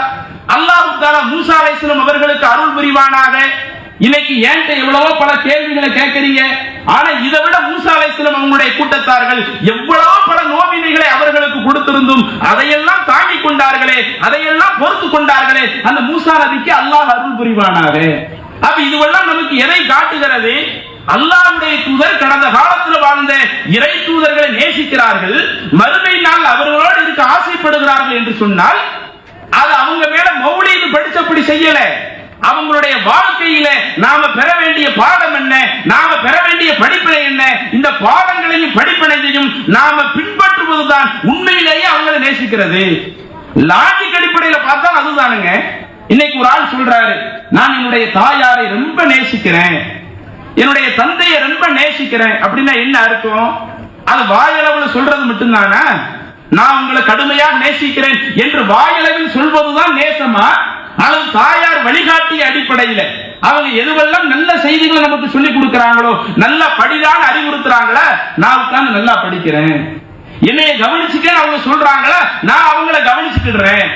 அல்லாஹ் தஆலா மூசா அலைஹிஸ்ஸலாம் அவர்களுக்கு அருள் புரிவானாக. இன்னைக்கு ஏன்ட்ட எவ்வளவோ பல கேள்விகளை கேட்கறீங்க, ஆனா இதை விட மூசா அலைஹிஸ்ஸலாம் அவங்களுடைய கூட்டத்தார்கள் எவ்வளவோ பல நோவினைகளை அவர்களுக்கு கொடுத்திருந்தும் அதையெல்லாம் தாங்கிக் கொண்டார்களே, அதையெல்லாம் பொறுத்து கொண்டார்களே. அந்த மூசா நபிக்கு அல்லாஹ் அருள் புரிவானாக. அப்ப இதுவெல்லாம் நமக்கு எதை காட்டுகிறது? அல்லாஹ்வுடைய தூதர் கடந்த காலத்தில் வாழ்ந்த இறை தூதர்களை நேசிக்கிறார்கள், மறுமை நாள் அவர்களோடு இருக்க ஆசைப்படுகிறார்கள் என்று சொன்னால் அது அவங்க மேல மௌலிது படிச்சபடி செய்யல. அவங்களுடைய வாழ்க்கையில நாம பெற வேண்டிய பாடம் என்ன, நாம பெற வேண்டிய படிப்பினை என்ன, இந்த பாடங்களையும் படிப்பினையையும் நாம பின்பற்றுவதுதான் உண்மையிலேயே அவங்களை நேசிக்கிறது. லாஜிக் அடிப்படையில பார்த்தா அதுதானுங்க. இன்னைக்கு ஒரு ஆள் சொல்றாரு, நான் என்னுடைய தாயாரை ரொம்ப நேசிக்கிறேன், என்னுடைய தந்தையை ரொம்ப நேசிக்கிறேன் அப்படின்னா என்ன அர்த்தம்? அது வாயளவுல சொல்றது மட்டும்தானா? நான் உங்களை கடுமையாக நேசிக்கிறேன் என்று வாயளவில் சொல்வதுதான் நேசமா, அல்லது தாயார் வழிகாட்டிய அடிப்படையில் அவங்க எதுவெல்லாம் நல்ல செய்திகளை நமக்கு சொல்லி கொடுக்கிறாங்களோ, நல்லா படிதான் அறிவுறுத்துறாங்களா, நான் உட்கார்ந்து நல்லா படிக்கிறேன், என்னைய கவனிச்சுக்க அவங்க சொல்றாங்களா, நான் அவங்கள கவனிச்சுக்கிடுறேன்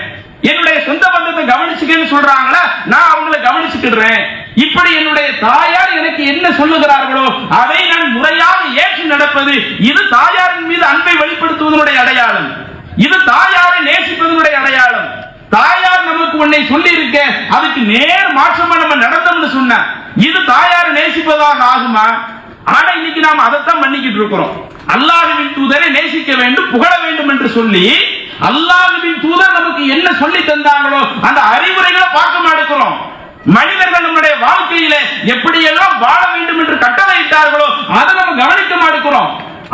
என்னுடைய சொந்த பந்தத்தை கவனிச்சுக்கன்னு சொல்றாங்களா, நான் அவங்களை கவனிச்சுக்கிடுறேன். இப்படி என்னுடைய தாயார் எனக்கு என்ன சொல்லுகிறார்களோ அதை நான் முறையாக ஏற்று நடப்பது, இது தாயாரின் மீது அன்பை வெளிப்படுத்துவதனுடைய அடையாளம். இது தாயாரை நேசிப்பதனுடைய அடையாளம். தாயார் நமக்கு உன்னை சொல்லி இருக்க, அதுக்கு நேர் மாற்றமா நம்ம நடந்தோம்னு சொன்ன, இது தாயாரை நேசிப்பதாக ஆகுமா? ஆனா இன்னைக்கு நாம் அதைத்தான் பண்ணிக்கிட்டு இருக்கிறோம். அல்லாஹ்வின் தூதரை நேசிக்க வேண்டும், புகழ வேண்டும் என்று சொல்லி அல்லாஹ்வின் தூதர் நமக்கு என்ன சொல்லி தந்தாங்களோ அந்த அறிவுரைகளை பார்க்க மாட்டேங்கிறோம். மனிதர்கள் நம்முடைய வாழ்க்கையில எப்படியெல்லாம் வாழ வேண்டும் என்று கட்டளையிட்டார்களோ அதை நம்ம கவனிக்க மாட்டேங்கிறோம்.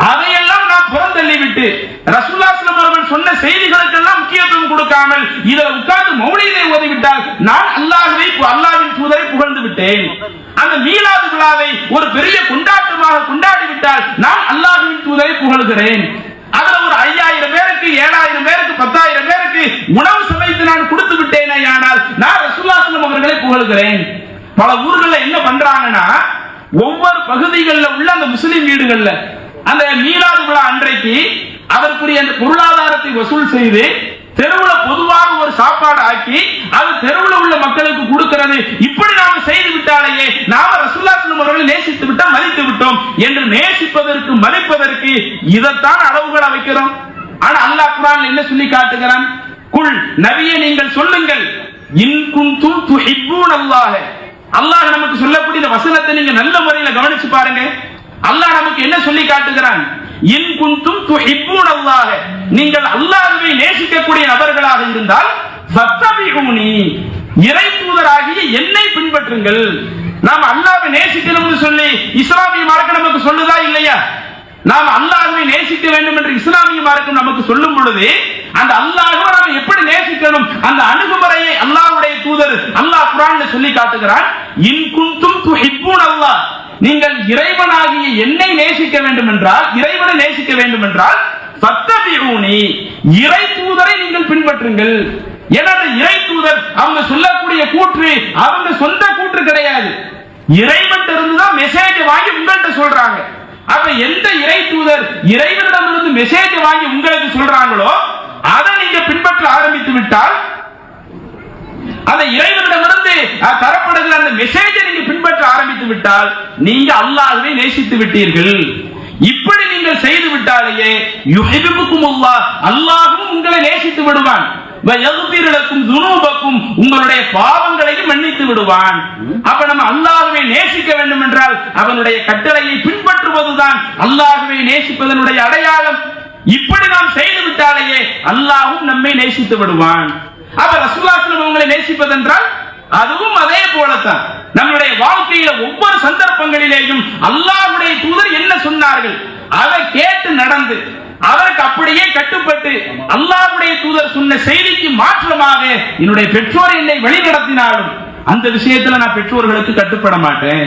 அதையெல்லாம் நாம் புறந்தள்ளி விட்டு ரசூலுல்லாஹி ஸல்லல்லாஹு அலைஹி வஸல்லம் சொன்ன செய்திகளுக்கெல்லாம் முக்கியத்துவம் கொடுக்காமல் இதில் உட்கார்ந்து மௌலிதை ஓதிவிட்டால் நான் அல்லாஹ்வின் தூதரை புகழ்ந்து விட்டேன். அந்த மீலாது விழாவை ஒரு பெரிய கொண்டாட்டமாக கொண்டாடி விட்டால் நான் அல்லாஹ்வின் தூதரை புகழ்கிறேன். அதுல ஒரு 5000 பேருக்கு 7000 பேருக்கு 10000 பேருக்கு உணவு சமைத்து நான் கொடுத்து விட்டேனே, ஆனால் நான் ரசூலுல்லாஹி ஸல்லல்லாஹு அலைஹி வஸல்லம் அவர்களை புகழ்கிறேன். பல ஊர்களில் என்ன பண்றாங்கன்னா, ஒவ்வொரு பகுதிகளில் உள்ள அந்த முஸ்லிம் வீடுகள்ல அந்த மீலாது விழா அன்றைக்கு அதற்குரிய அந்த பொருளாதாரத்தை வசூல் செய்து தெருவுல பொதுவாக ஒரு சாப்பாடு ஆக்கி அது தெருவுல உள்ள மக்களுக்கு கொடுக்கிறது. இப்படி நாம செய்து விட்டாலேயே நாம ரசூலுல்லாஹி ஸல்லல்லாஹு அலைஹி வஸல்லம் அவர்களை நேசித்து விட்டோம், மதித்து விட்டோம் என்று நேசிப்பதற்கு மதிப்பதற்கு இதைத்தான் அளவுகளை வைக்கிறோம். ஆனா அல்லாஹ் குர்ஆன்ல என்ன சொல்லி காட்டுகிறான்? குல், நபியே நீங்கள் சொல்லுங்கள், இன் குன்தும் துஹிப்பூனல்லாஹ. அல்லாஹ் நமக்கு சொல்லக்கூடிய வசனத்தை நீங்க நல்ல முறையில் கவனிச்சு பாருங்க. அல்லாஹ் நமக்கு என்ன சொல்லி காட்டுகிறான்? இன் குன்தும் துஹிப்பூனல்லாஹ, நீங்கள் அல்லாஹ்வை நேசிக்கக்கூடிய நபர்களாக இருந்தால் ஃபத்தபிஊனி, இறை தூதராகிய என்னை பின்பற்றுங்கள். நாம் அல்லாஹ்வை நேசிக்கணும்னு சொல்லி இஸ்லாமிய மார்க்கம் நமக்கு சொல்லுதா இல்லையா? நாம் அல்லாஹ்வை நேசிக்க வேண்டும் என்று இஸ்லாமிய மார்க்கம் நமக்கு சொல்லும் பொழுது அந்த அல்லாஹ்வை நாம் எப்படி நேசிக்கணும் அந்த அணுகுமுறையை அல்லாஹ்வுடைய தூதர் அல்லாஹ் குர்ஆன்ல சொல்லி காட்டுகிறான். இன் குன்தும் துஹிப்பூனல்லாஹ், நீங்கள் இறைவனாகிய என்னை நேசிக்க வேண்டும் என்றால், இறைவனை நேசிக்க வேண்டும் என்றால் ஃபத்தபிஊனி, இறை தூதரை நீங்கள் பின்பற்றுங்கள். ஏன்னா இறை தூதர் அவங்க சொல்லக்கூடிய கூற்று அவங்க சொந்த கூற்று கிடையாது. இறைவன் இருந்துதான் மெசேஜ் வாங்கி உங்கள்கிட்ட சொல்றாங்க. அப்ப எந்த இறை தூதர் இறைவனிடமிருந்து மெசேஜ் வாங்கி உங்களுக்கு சொல்றாங்களோ அதை நீங்க பின்பற்ற ஆரம்பித்து விட்டால், அந்த இறைவனிடமிருந்து தரப்படுகிற அந்த மெசேஜை நீங்க பின்பற்ற ஆரம்பித்து விட்டால் நீங்க அல்லாஹ்வை நேசித்து விட்டீர்கள். இப்படி நீங்கள் செய்து விட்டாலேயே யுஹிப்புக்குமுல்லாஹ், அல்லாஹ்வும் உங்களை நேசித்து விடுவான். வயக்ஃபிர் லக்கும் துனூபக்கும், உங்களுடைய பாவங்களையும் மன்னித்து விடுவான். அப்ப நம்ம அல்லாஹ்வை நேசிக்க வேண்டும் என்றால் அவனுடைய கட்டளையை பின்பற்றுவதுதான் அல்லாஹ்வை நேசிப்பதனுடைய அடையாளம். இப்படி நாம் செய்து விட்டாலேயே அல்லாஹ்வும் நம்மை நேசித்து விடுவான். அப்ப ரசூலுல்லாஹி ஸல்லல்லாஹு அலைஹி வஸல்லம் அவங்களை நேசிப்பதென்றால் அதுவும் அதே போலத்தான். நம்முடைய வாழ்க்கையில ஒவ்வொரு சந்தர்ப்பங்களிலேயும் அல்லாஹ்வுடைய தூதர் என்ன சொன்னார்கள் அதை கேட்டு நடந்து அதற்கு அப்படியே கட்டுப்பட்டு அல்லாஹ்வுடைய தூதர் சொன்ன செய்திக்கு மாற்றமாக என்னுடைய பெற்றோர் என்னை வழிநடத்தினாலும் அந்த விஷயத்துல நான் பெற்றோர்களுக்கு கட்டுப்பட மாட்டேன்.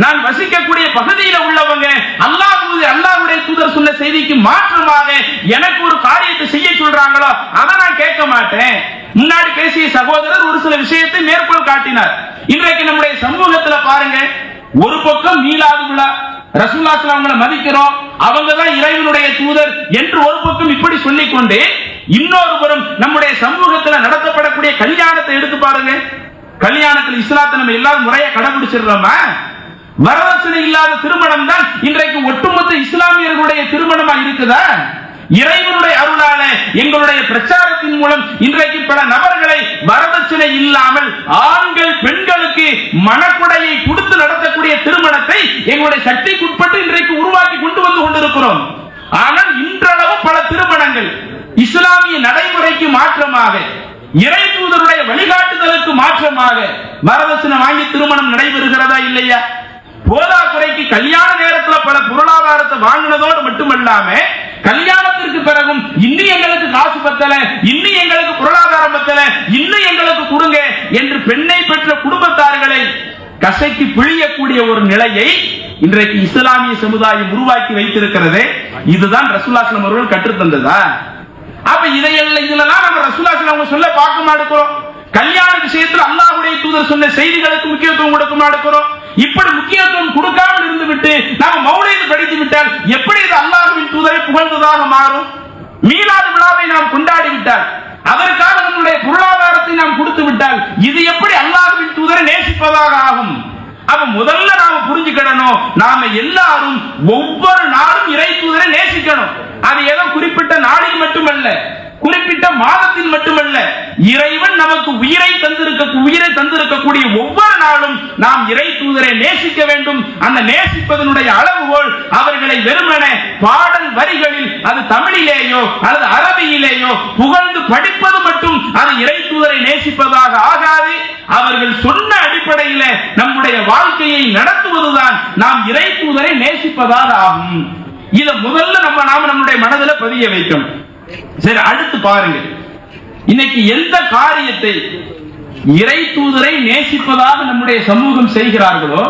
நான் வசிக்கக்கூடிய பகுதியில உள்ளவங்க அல்லாஹ்வுடைய தூதர் சொன்ன செய்திக்கு மாற்றமாக எனக்கு ஒரு காரியத்தை செய்ய சொல்றாங்களோ அதை நான் கேட்க மாட்டேன். முன்னாடி பேசிய சகோதரர் ஒரு சில விஷயத்தை மேற்கோள் காட்டினார். இன்றைக்கு நம்முடைய சமூகத்துல பாருங்க, ஒரு பக்கம் மீலாது விழா, ரசூலுல்லாஹி ஸல்லல்லாஹு அலைஹி வஸல்லம் மதிக்கிறோம், அவங்க தான் இறைவனுடைய தூதர் என்று ஒரு பக்கம் இப்படி சொல்லிக் கொண்டு இன்னொரு புறம் நம்முடைய சமூகத்தில் நடத்தப்படக்கூடிய கல்யாணத்தை எடுத்து பாருங்க. கல்யாணத்தில் இஸ்லாத்தை நம்ம எல்லாரும் முறையா கடைபிடிச்சிடுறோமா? வரதட்சணை இல்லாத திருமணம் தான் இன்றைக்கு ஒட்டுமொத்த இஸ்லாமியர்களுடைய திருமணமா இருக்குதா? இறைவனுடைய அருளால எங்களுடைய பிரச்சாரத்தின் மூலம் இன்றைக்கு பல நபர்களை வரதட்சணை இல்லாமல் ஆண்கள் பெண்களுக்கு மணக்குடையை கொடுத்து நடத்தக்கூடிய திருமணத்தை எங்களுடைய சக்திக்குட்பட்டு இன்றைக்கு உருவாக்கி கொண்டு வந்து கொண்டிருக்கிறோம். ஆனால் இன்றளவு பல திருமணங்கள் இஸ்லாமிய நடைமுறைக்கு மாற்றமாக, இறை தூதருடைய வழிகாட்டுதலுக்கு மாற்றமாக வரதட்சணை வாங்கி திருமணம் நடைபெறுகிறதா இல்லையா? போதாக்குறைக்கு கல்யாண நேரத்தில் பல பொருளாதாரத்தை வாங்கினதோடு மட்டுமல்லாம கல்யாணத்திற்கு பிறகும் இன்னும் எங்களுக்கு காசு பத்தல, இன்னும் எங்களுக்கு பொருளாதாரம் பத்தல, இன்னும் எங்களுக்கு கொடுங்க என்று பெண்ணை பெற்ற குடும்பத்தார்களை கசைக்கு பிழியக்கூடிய ஒரு நிலையை இன்றைக்கு இஸ்லாமிய சமுதாயம் உருவாக்கி வைத்திருக்கிறது. இதுதான் ரசூலுல்லாஹி ஸல்லல்லாஹு அலைஹி வஸல்லம் அவர்கள் கற்றுத்தந்ததா? அப்ப இதெல்லாம் நம்ம ரசூலுல்லாஹி ஸல்லல்லாஹு அலைஹி வஸல்லம் சொல்ல பார்க்க மாட்டோம். கல்யாண விஷயத்தில் அல்லாஹ்வுடைய தூதர் சொன்ன செய்திகளுக்கு முக்கியத்துவம் கொடுக்க மாட்டோம். இப்படி முக்கியத்துவம் கொடுக்காமல் இருந்து விட்டு நாம மௌலிது படித்து விட்டால் எப்படி இது அல்லாஹ்வின் தூதரை புகழ்ந்ததாக மாறும்? மீலாது விழாவை நாம் கொண்டாடி விட்டால் அதற்காக அதனுடைய பொருளாதாரத்தை நாம் கொடுத்து விட்டால் இது எப்படி அல்லாஹ்வின் தூதரை நேசிப்பதாக ஆகும்? அப்ப முதல்ல நாம புரிஞ்சுக்கணும், நாம எல்லாரும் ஒவ்வொரு நாளும் இறை தூதரை நேசிக்கணும். அது ஏதோ குறிப்பிட்ட நாளில் மட்டுமல்ல, குறிப்பிட்ட மாதத்தில் மட்டுமல்ல, இறைவன் நமக்கு உயிரை தந்திருக்கக்கூடிய ஒவ்வொரு நாளும் நாம் இறை தூதரை நேசிக்க வேண்டும். அந்த நேசிப்பதனுடைய அளவுகோல் அவர்களை வெறுமனே பாடல் வரிகளில், அது தமிழிலேயோ அல்லது அரபியிலேயோ புகழ்ந்து படிப்பது மட்டும் அது இறை தூதரை நேசிப்பதாக ஆகாது. அவர்கள் சொன்ன அடிப்படையில் நம்முடைய வாழ்க்கையை நடத்துவதுதான் நாம் இறை தூதரை நேசிப்பதாக ஆகும். இதை முதல்ல நாம நம்முடைய மனதில் பதிய வைக்கணும். சரி, அடுத்து பாருங்க, இன்னைக்கு எந்த காரியத்தை இறை தூதரை நேசிப்பதாக நம்முடைய சமூகம் செய்கிறார்களோ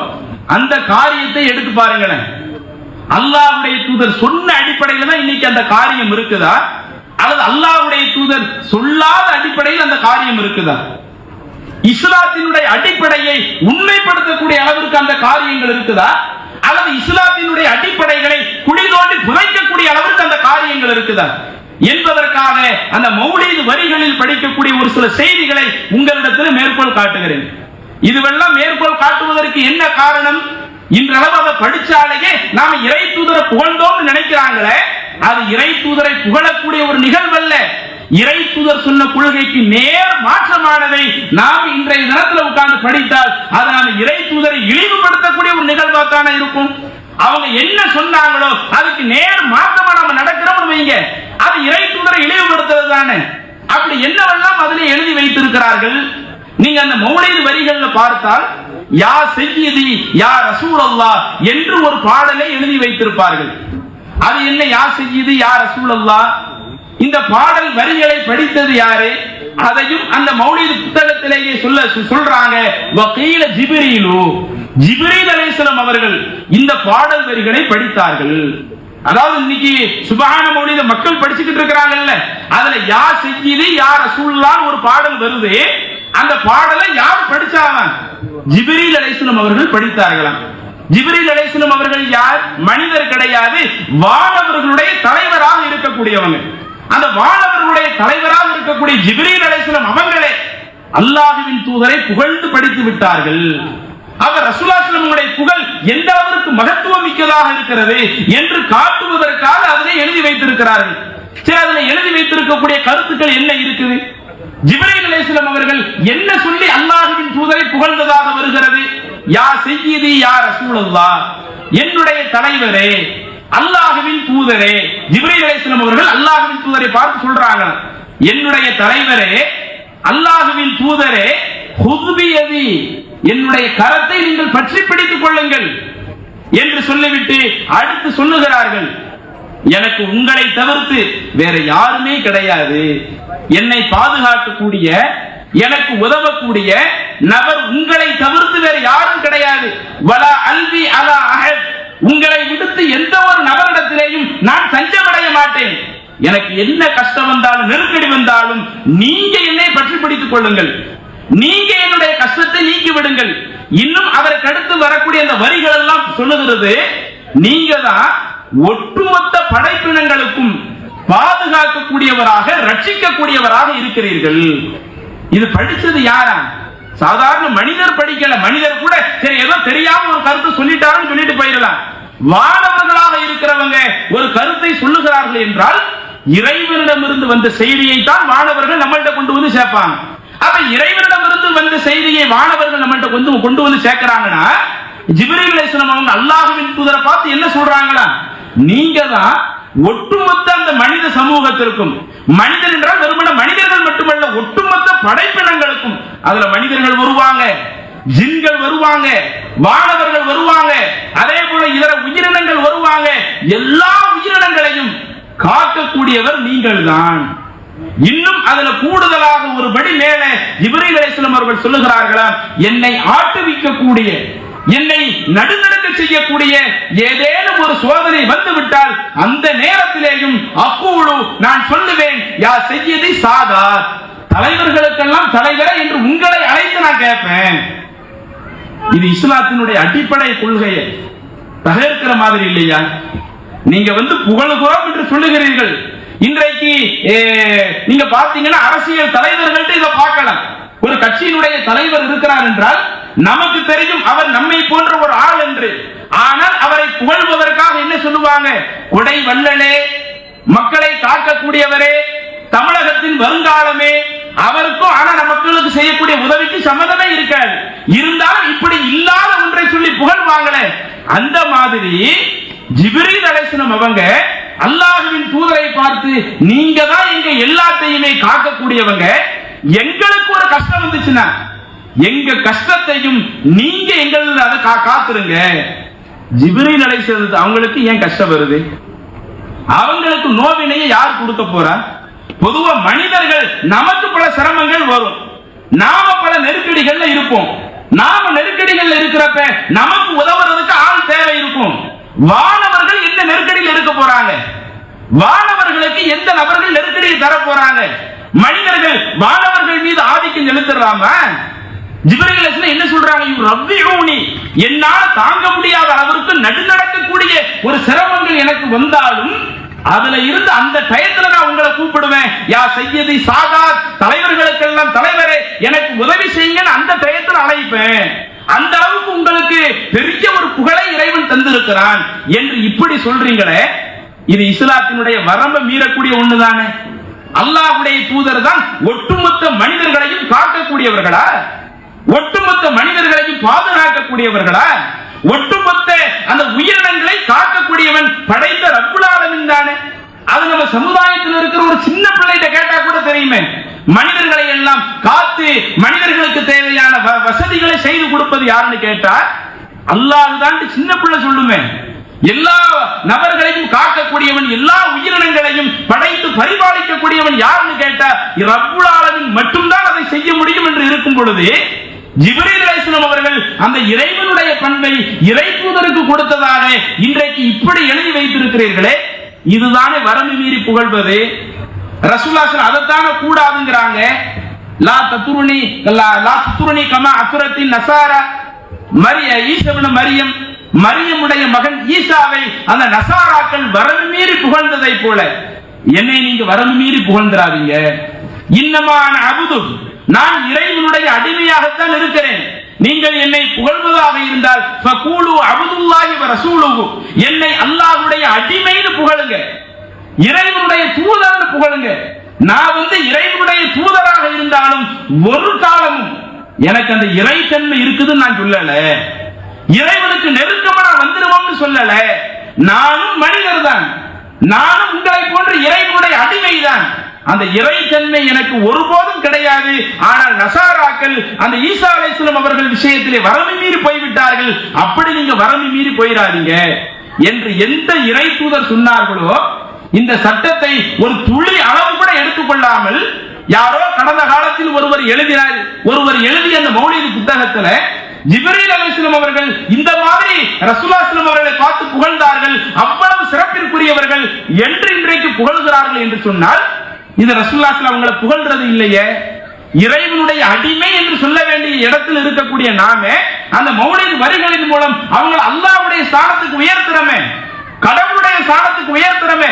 அந்த காரியத்தை எடுத்து பாருங்களேன். அல்லாஹ்வுடைய தூதர் சொன்ன அடிப்படையில் தான் இன்னைக்கு அந்த காரியம் இருக்குதா, அல்லது அல்லாஹ்வுடைய தூதர் சொல்லாத அடிப்படையில் அந்த காரியம் இருக்குதா? இஸ்லாத்தினுடைய அடிப்படையை உண்மைப்படுத்தக்கூடிய அளவிற்கு அந்த காரியங்கள் இருக்குதா, அல்லது இஸ்லாத்தினுடைய அடிப்படைகளை குழி தோண்டி புதைக்கக்கூடிய அளவிற்கு அந்த காரியங்கள் இருக்குதா என்பதற்காக அந்த மௌலீது வரிகளில் படிக்கக்கூடிய ஒரு சில செய்திகளை உங்களிடத்தில் மேற்கோள் காட்டுகிறேன். இதுவெல்லாம் மேற்கோள் காட்டுவதற்கு என்ன காரணம்? இன்றளவு அதை படிச்சாலேயே நாம இறை தூதரை புகழ்ந்தோம் நினைக்கிறாங்களே, அது இறை தூதரை புகழக்கூடிய ஒரு நிகழ்வல்ல. இறை தூதர் சொன்ன கொள்கைக்கு நேர் மாற்றமானதை நாம் இன்றைய தினத்தில் உட்கார்ந்து படித்தால் அது நாம் இறை தூதரை இழிவுபடுத்தக்கூடிய ஒரு நிகழ்வாத்தானே இருக்கும். அவங்க என்ன சொன்னாங்களோ அதுக்கு நேர் மாற்றமா நம்ம நடக்கிறோம் வைங்க, அது இறை தூதரை இழிவுபடுத்துறது தானே. அப்படி என்னவெல்லாம் அதிலே எழுதி வைத்திருக்கிறார்கள். நீங்க அந்த மௌலீது வரிகள்ல பார்த்தால் யா சய்யிதி யா ரசூலல்லாஹ் என்று ஒரு பாடலை எழுதி வைத்திருப்பார்கள். அது என்ன யா சய்யிதி யா ரசூலல்லாஹ்? இந்த பாடல் வரிகளை படித்தது யாரு? அதையும் அந்த மௌலீது புத்தகத்திலேயே சொல்றாங்க. வகீல ஜிப்ரீலு, ஜிப்ரீல் அலைஹிஸ்ஸலாம் அவர்கள் இந்த பாடல் வரிகளை படித்தார்கள். அதாவது இன்னைக்கு சுப்ஹான மௌலீத மக்கள் படிச்சுக்கிட்டு இருக்கிறாங்கல்ல, அதுல யா சய்யிதி யா ரசூலுல்லாஹ் ஒரு பாடல் வருது. அந்த பாடலை யார் படிச்சாங்க? ஜிப்ரீல் அலைஹிஸ்ஸலாம் அவர்கள் படித்தார்களாம். ஜிப்ரீல் அலைஹிஸ்ஸலாம் அவர்கள் யார்? மனிதர் கிடையாது, வானவர்களுடைய தலைவராக இருக்கக்கூடியவங்க. அந்த வானவர்களுடைய தலைவராக இருக்கக்கூடிய ஜிப்ரீல் அலைஹிஸ்ஸலாம் அவங்களே அல்லாஹ்வின் தூதரை புகழ்ந்து படித்து விட்டார்கள். அவர் ரசூலுல்லாஹி ஸல்லல்லாஹு அலைஹி வஸல்லம் புகழ் எந்த அளவிற்கு மகத்துவம் மிக்கதாக இருக்கிறது என்று காட்டுவதற்காக அதனை எழுதி வைத்திருக்கிறார்கள். சரி, அதில் எழுதி வைத்திருக்கக்கூடிய கருத்துக்கள் என்ன இருக்குது? ஜிப்ரீல் அலைஹிஸ்ஸலாம் அவர்கள் என்ன சொல்லி அல்லாஹ்வின் தூதரை புகழ்ந்ததாக வருகிறது? யா சய்யிதி யா ரசூலுல்லாஹ், என்னுடைய தலைவரே, அல்லாஹ்வின் தூதரே. ஜிப்ரீல் அலைஹிஸ்ஸலாம் அவர்கள் அல்லாஹ்வின் தூதரை பார்த்து சொல்றாங்க, என்னுடைய தலைவரே, அல்லாஹ்வின் தூதரே, ஹுத்பியதி, என்னுடைய கரத்தை நீங்கள் பற்றி பிடித்துக் கொள்ளுங்கள் என்று சொல்லிவிட்டு அடுத்து சொல்லுகிறார்கள், எனக்கு உங்களை தவிர்த்து வேற யாருமே கிடையாது, என்னை பாதுகாக்கக்கூடிய, எனக்கு உதவக்கூடிய நபர் உங்களை தவிர்த்து வேற யாரும் கிடையாது. வலா அல்வி அலா அஹத், உங்களை விடுத்து எந்த ஒரு நபரிடத்திலேயும் நான் தஞ்சமடைய மாட்டேன். எனக்கு என்ன கஷ்டம் வந்தாலும் நெருக்கடி வந்தாலும் நீங்க என்னை பற்றி பிடித்துக் கொள்ளுங்கள், நீங்க என்னுடைய கஷ்டத்தை நீக்கி விடுங்கள். இன்னும் அதற்கு அடுத்து வரக்கூடிய அந்த வரிகள் எல்லாம் சொல்லுகிறது, நீங்க தான் ஒட்டுமொத்த படைப்பினங்களுக்கும் பாதுகாக்கக்கூடியவராக ரட்சிக்கக்கூடியவராக இருக்கிறீர்கள். இது படிச்சது யாரா? சாதாரண மனிதர் படிக்கல. மனிதர் கூட சரி ஏதோ தெரியாம ஒரு கருத்து சொல்லிட்டாருன்னு சொல்லிட்டு போயிடலாம். வானவர்களாக இருக்கிறவங்க ஒரு கருத்தை சொல்லுகிறார்கள் என்றால் இறைவனிடமிருந்து வந்த செய்தியை தான் வானவர்கள் நம்மள்கிட்ட கொண்டு வந்து சேர்ப்பாங்க. அப்ப இறைவனிடமிருந்து வந்த செய்தியை வானவர்கள் நம்மள்கிட்ட கொண்டு வந்து சேர்க்கிறாங்கன்னா ஜிப்ரீல் அலைஹிஸ்ஸலாம் அவங்க அல்லாஹ்வின் தூதரை பார்த்து என்ன சொல்றாங்களா? நீங்க தான் ஒட்டுமொத்த அந்த மனித சமூகத்திற்கும், மனிதன் என்றால் வெறுமனே மனிதர்கள் மட்டுமல்ல ஒட்டுமொத்த படைப்பினங்களுக்கும், அதுல மனிதர்கள் வருவாங்க, ஜின்கள் வருவாங்க, வானவர்கள் வருவாங்க, அதே போல இதர உயிரினங்கள் வருவாங்க, எல்லா உயிரினங்களையும் காக்கக்கூடியவர் நீங்கள் தான். இன்னும் அதுல கூடுதலாக ஒரு படி மேலே ஜிப்ரீல் அலைஹிஸ்ஸலாம் அவர்கள் சொல்லுகிறார்களாம், என்னை ஆட்டுவிக்கக்கூடிய, என்னை நடுநடுங்க செய்யக்கூடிய ஏதேனும் ஒரு சோதனை வந்துவிட்டால் அந்த நேரத்திலேயும் அக்கூலு, நான் சொல்லுவேன், யா சய்யிதி சாதாத், தலைவர்களுக்கெல்லாம் தலைவரே என்று உங்களை அழைத்து நான் கேட்பேன். இது இஸ்லாத்தினுடைய அடிப்படை கொள்கையை தகர்க்கிற மாதிரி இல்லையா? நீங்க புகழுகிறோம் என்று சொல்லுகிறீர்கள், இன்றைக்கு நீங்க பாத்தீங்கன்னா அரசியல் தலைவர்கள்ட்ட இதை பார்க்கலாம். ஒரு கட்சியினுடைய தலைவர் இருக்கிறார் என்றால் நமக்கு தெரியும் அவர் நம்மை போன்ற ஒரு ஆள் என்று. ஆனால் அவரை புகழ்வதற்காக என்ன சொல்லுவாங்க? கொடை வள்ளலே, மக்களை காக்கக்கூடியவரே, தமிழகத்தின் வருங்காலமே. அவருக்கும் ஆனா மக்களுக்கு செய்யக்கூடிய உதவிக்கு சம்மதமே இருக்காது. இருந்தாலும் இப்படி இல்லாத ஒன்றை சொல்லி புகழ்வாங்கள. அந்த மாதிரி ஜிப்ரீல் அலைஹிஸ்ஸலாம் அவங்க அல்லாஹ்வின் தூதரை பார்த்து, நீங்க தான் எங்க எல்லாத்தையுமே காக்கக்கூடியவங்க, எங்களுக்கு ஒரு கஷ்டம் வந்துச்சுன்னா எங்க கஷ்டத்தையும் நீங்க எங்களுக்கு அதை காத்துருங்க. ஜிப்ரீல் அலைஹிஸ்ஸலாம் அவங்களுக்கு ஏன் கஷ்டம் வருது? அவங்களுக்கு நோவினையை யார் கொடுக்க போறா? பொதுவா மனிதர்கள் நமக்கு பல சிரமங்கள் வரும், நாம பல நெருக்கடிகள்ல இருப்போம். நாம நெருக்கடிகள்ல இருக்கிறப்ப நமக்கு உதவுறதுக்கு ஆள் தேவை இருக்கும். வானவர்கள் எந்த நெருக்கடியில் இருக்க போறாங்க? வானவர்களுக்கு எந்த நபர்கள் நெருக்கடியை தர போறாங்க? மனிதர்கள் வானவர்கள் மீது ஆதிக்கம் செலுத்துறாம ஜிப்ரீல் அலைஹிஸ்ஸலாம் என்ன சொல்றாங்க? ரவ்விஊனி, என்னால் தாங்க முடியாத அளவிற்கு நடுநடக்கக்கூடிய ஒரு சிரமங்கள் எனக்கு வந்தாலும் அதுல இருந்து அந்த டயத்துல நான் உங்களை கூப்பிடுவேன். யா சையதி சாதாத், தலைவர்களுக்கெல்லாம் தலைவரே எனக்கு உதவி செய்யுங்கன்னு அந்த டயத்துல அழைப்பேன். அந்த அளவுக்கு உங்களுக்கு பெரிய ஒரு புகழை இறைவன் தந்திருக்கிறான் என்று இப்படி சொல்றீங்களே, இது இஸ்லாத்தினுடைய வரம்பை மீறக்கூடிய ஒண்ணுதானே? அல்லாஹ்வுடைய தூதர் தான் ஒட்டுமொத்த மனிதர்களையும் காக்கக்கூடியவர்களா? ஒட்டுமொத்த மனிதர்களையும் பாதுகாக்கக்கூடியவர்களா? ஒட்டுமொத்த அந்த உயிரினங்களை காக்கக்கூடியவன் படைத்த ரப்புல் ஆலமீன் தானே. அது நம்ம சமுதாயத்தில் இருக்கிற ஒரு சின்ன பிள்ளைகிட்ட கேட்டா கூட தெரியுமே. மனிதர்களை எல்லாம் காத்து மனிதர்களுக்கு தேவையான வசதிகளை செய்து கொடுப்பது யாருன்னு கேட்டா அல்லாஹ் தான். சின்ன பிள்ளை சொல்லுமே, எல்லா நபர்களையும் காக்கக்கூடியவன், எல்லா உயிரினங்களையும் படைத்து பரிபாலிக்கக்கூடியவன் யாருன்னு கேட்டா ரப்புல் ஆலமீன் மட்டும்தான் அதை செய்ய முடியும் என்று இருக்கும் பொழுது, ஜிப்ரீல் அலைஹிஸ்ஸலாம் அவர்கள் அந்த இறைவனுடைய பண்பை இறை தூதருக்கு கொடுத்ததாக இன்றைக்கு இப்படி எழுதி வைத்திருக்கிறீர்களே, இதுதானே வரம்பு மீறி புகழ்வது? ரசூலுல்லாஹ் அதைத்தானே கூடாதுங்கிறாங்க. லா தத்ருனி கமா அத்ரத்தின் நஸாரா, ஈசா இப்னு மரியம், மரியமுடைய மகன் ஈசாவை அந்த நஸாராக்கள் வரம்பு மீறி புகழ்ந்ததை போல என்னை நீங்க வரம்பு மீறி புகழ்ந்துறாதீங்க. இன்னமான அபுது, நான் இறைவனுடைய அடிமையாகத்தான் இருக்கிறேன். நீங்கள் என்னை புகழ்வதாக இருந்தால் ஃபகூலு அப்துல்லாஹி வ ரசூலுஹு, என்னை அல்லாஹ்வுடைய அடிமைன்னு புகழுங்க, இறைவனுடைய தூதர்னு புகழுங்க. நான் இறைவனுடைய தூதராக இருந்தாலும் ஒரு காலமும் எனக்கு அந்த இறைத்தன்மை இருக்குதுன்னு நான் சொல்லல. இறைவனுக்கு நெருக்கமா நான் வந்துருவோம்னு சொல்லல. நானும் மனிதர் தான், நானும் உங்களை போன்ற இறைவனுடைய அடிமை தான். அந்த இறைத்தன்மை எனக்கு ஒருபோதும் கிடையாது. ஆனால் நசாராக்கள் அந்த ஈசா அலைஹிஸ்ஸலாம் அவர்கள் விஷயத்திலே வரம்பு மீறி போய்விட்டார்கள். அப்படி நீங்க வரம்பு மீறி போயிடாதீங்க என்று எந்த இறை தூதர் சொன்னார்களோ, இந்த சட்டத்தை ஒரு துளி அளவு கூட எடுத்துக்கொள்ளாமல் யாரோ கடந்த காலத்தில் ஒருவர் எழுதிய அந்த மௌலிது புத்தகத்துல ஜிப்ரீல் அலைஹிஸ்ஸலாம் அவர்கள் இந்த மாதிரி ரசூலுல்லாஹ் ஸல்லல்லாஹு அலைஹி அவர்களை பார்த்து புகழ்ந்தார்கள், அவ்வளவு சிறப்பிற்குரியவர்கள் என்று இன்றைக்கு புகழ்கிறார்கள் என்று சொன்னால் இது ரசூலுல்லாஹ் ஸல்லல்லாஹு அவங்களை புகழ்றது இல்லையே. இறைவனுடைய அடிமை என்று சொல்ல வேண்டிய இடத்தில் இருக்கக்கூடிய நாமே அந்த மௌலிது வரிகளின் மூலம் அவங்க அல்லாஹ்வுடைய ஸ்தானத்துக்கு உயர்த்துறமே, கடவுளுடைய ஸ்தானத்துக்கு உயர்த்துறமே,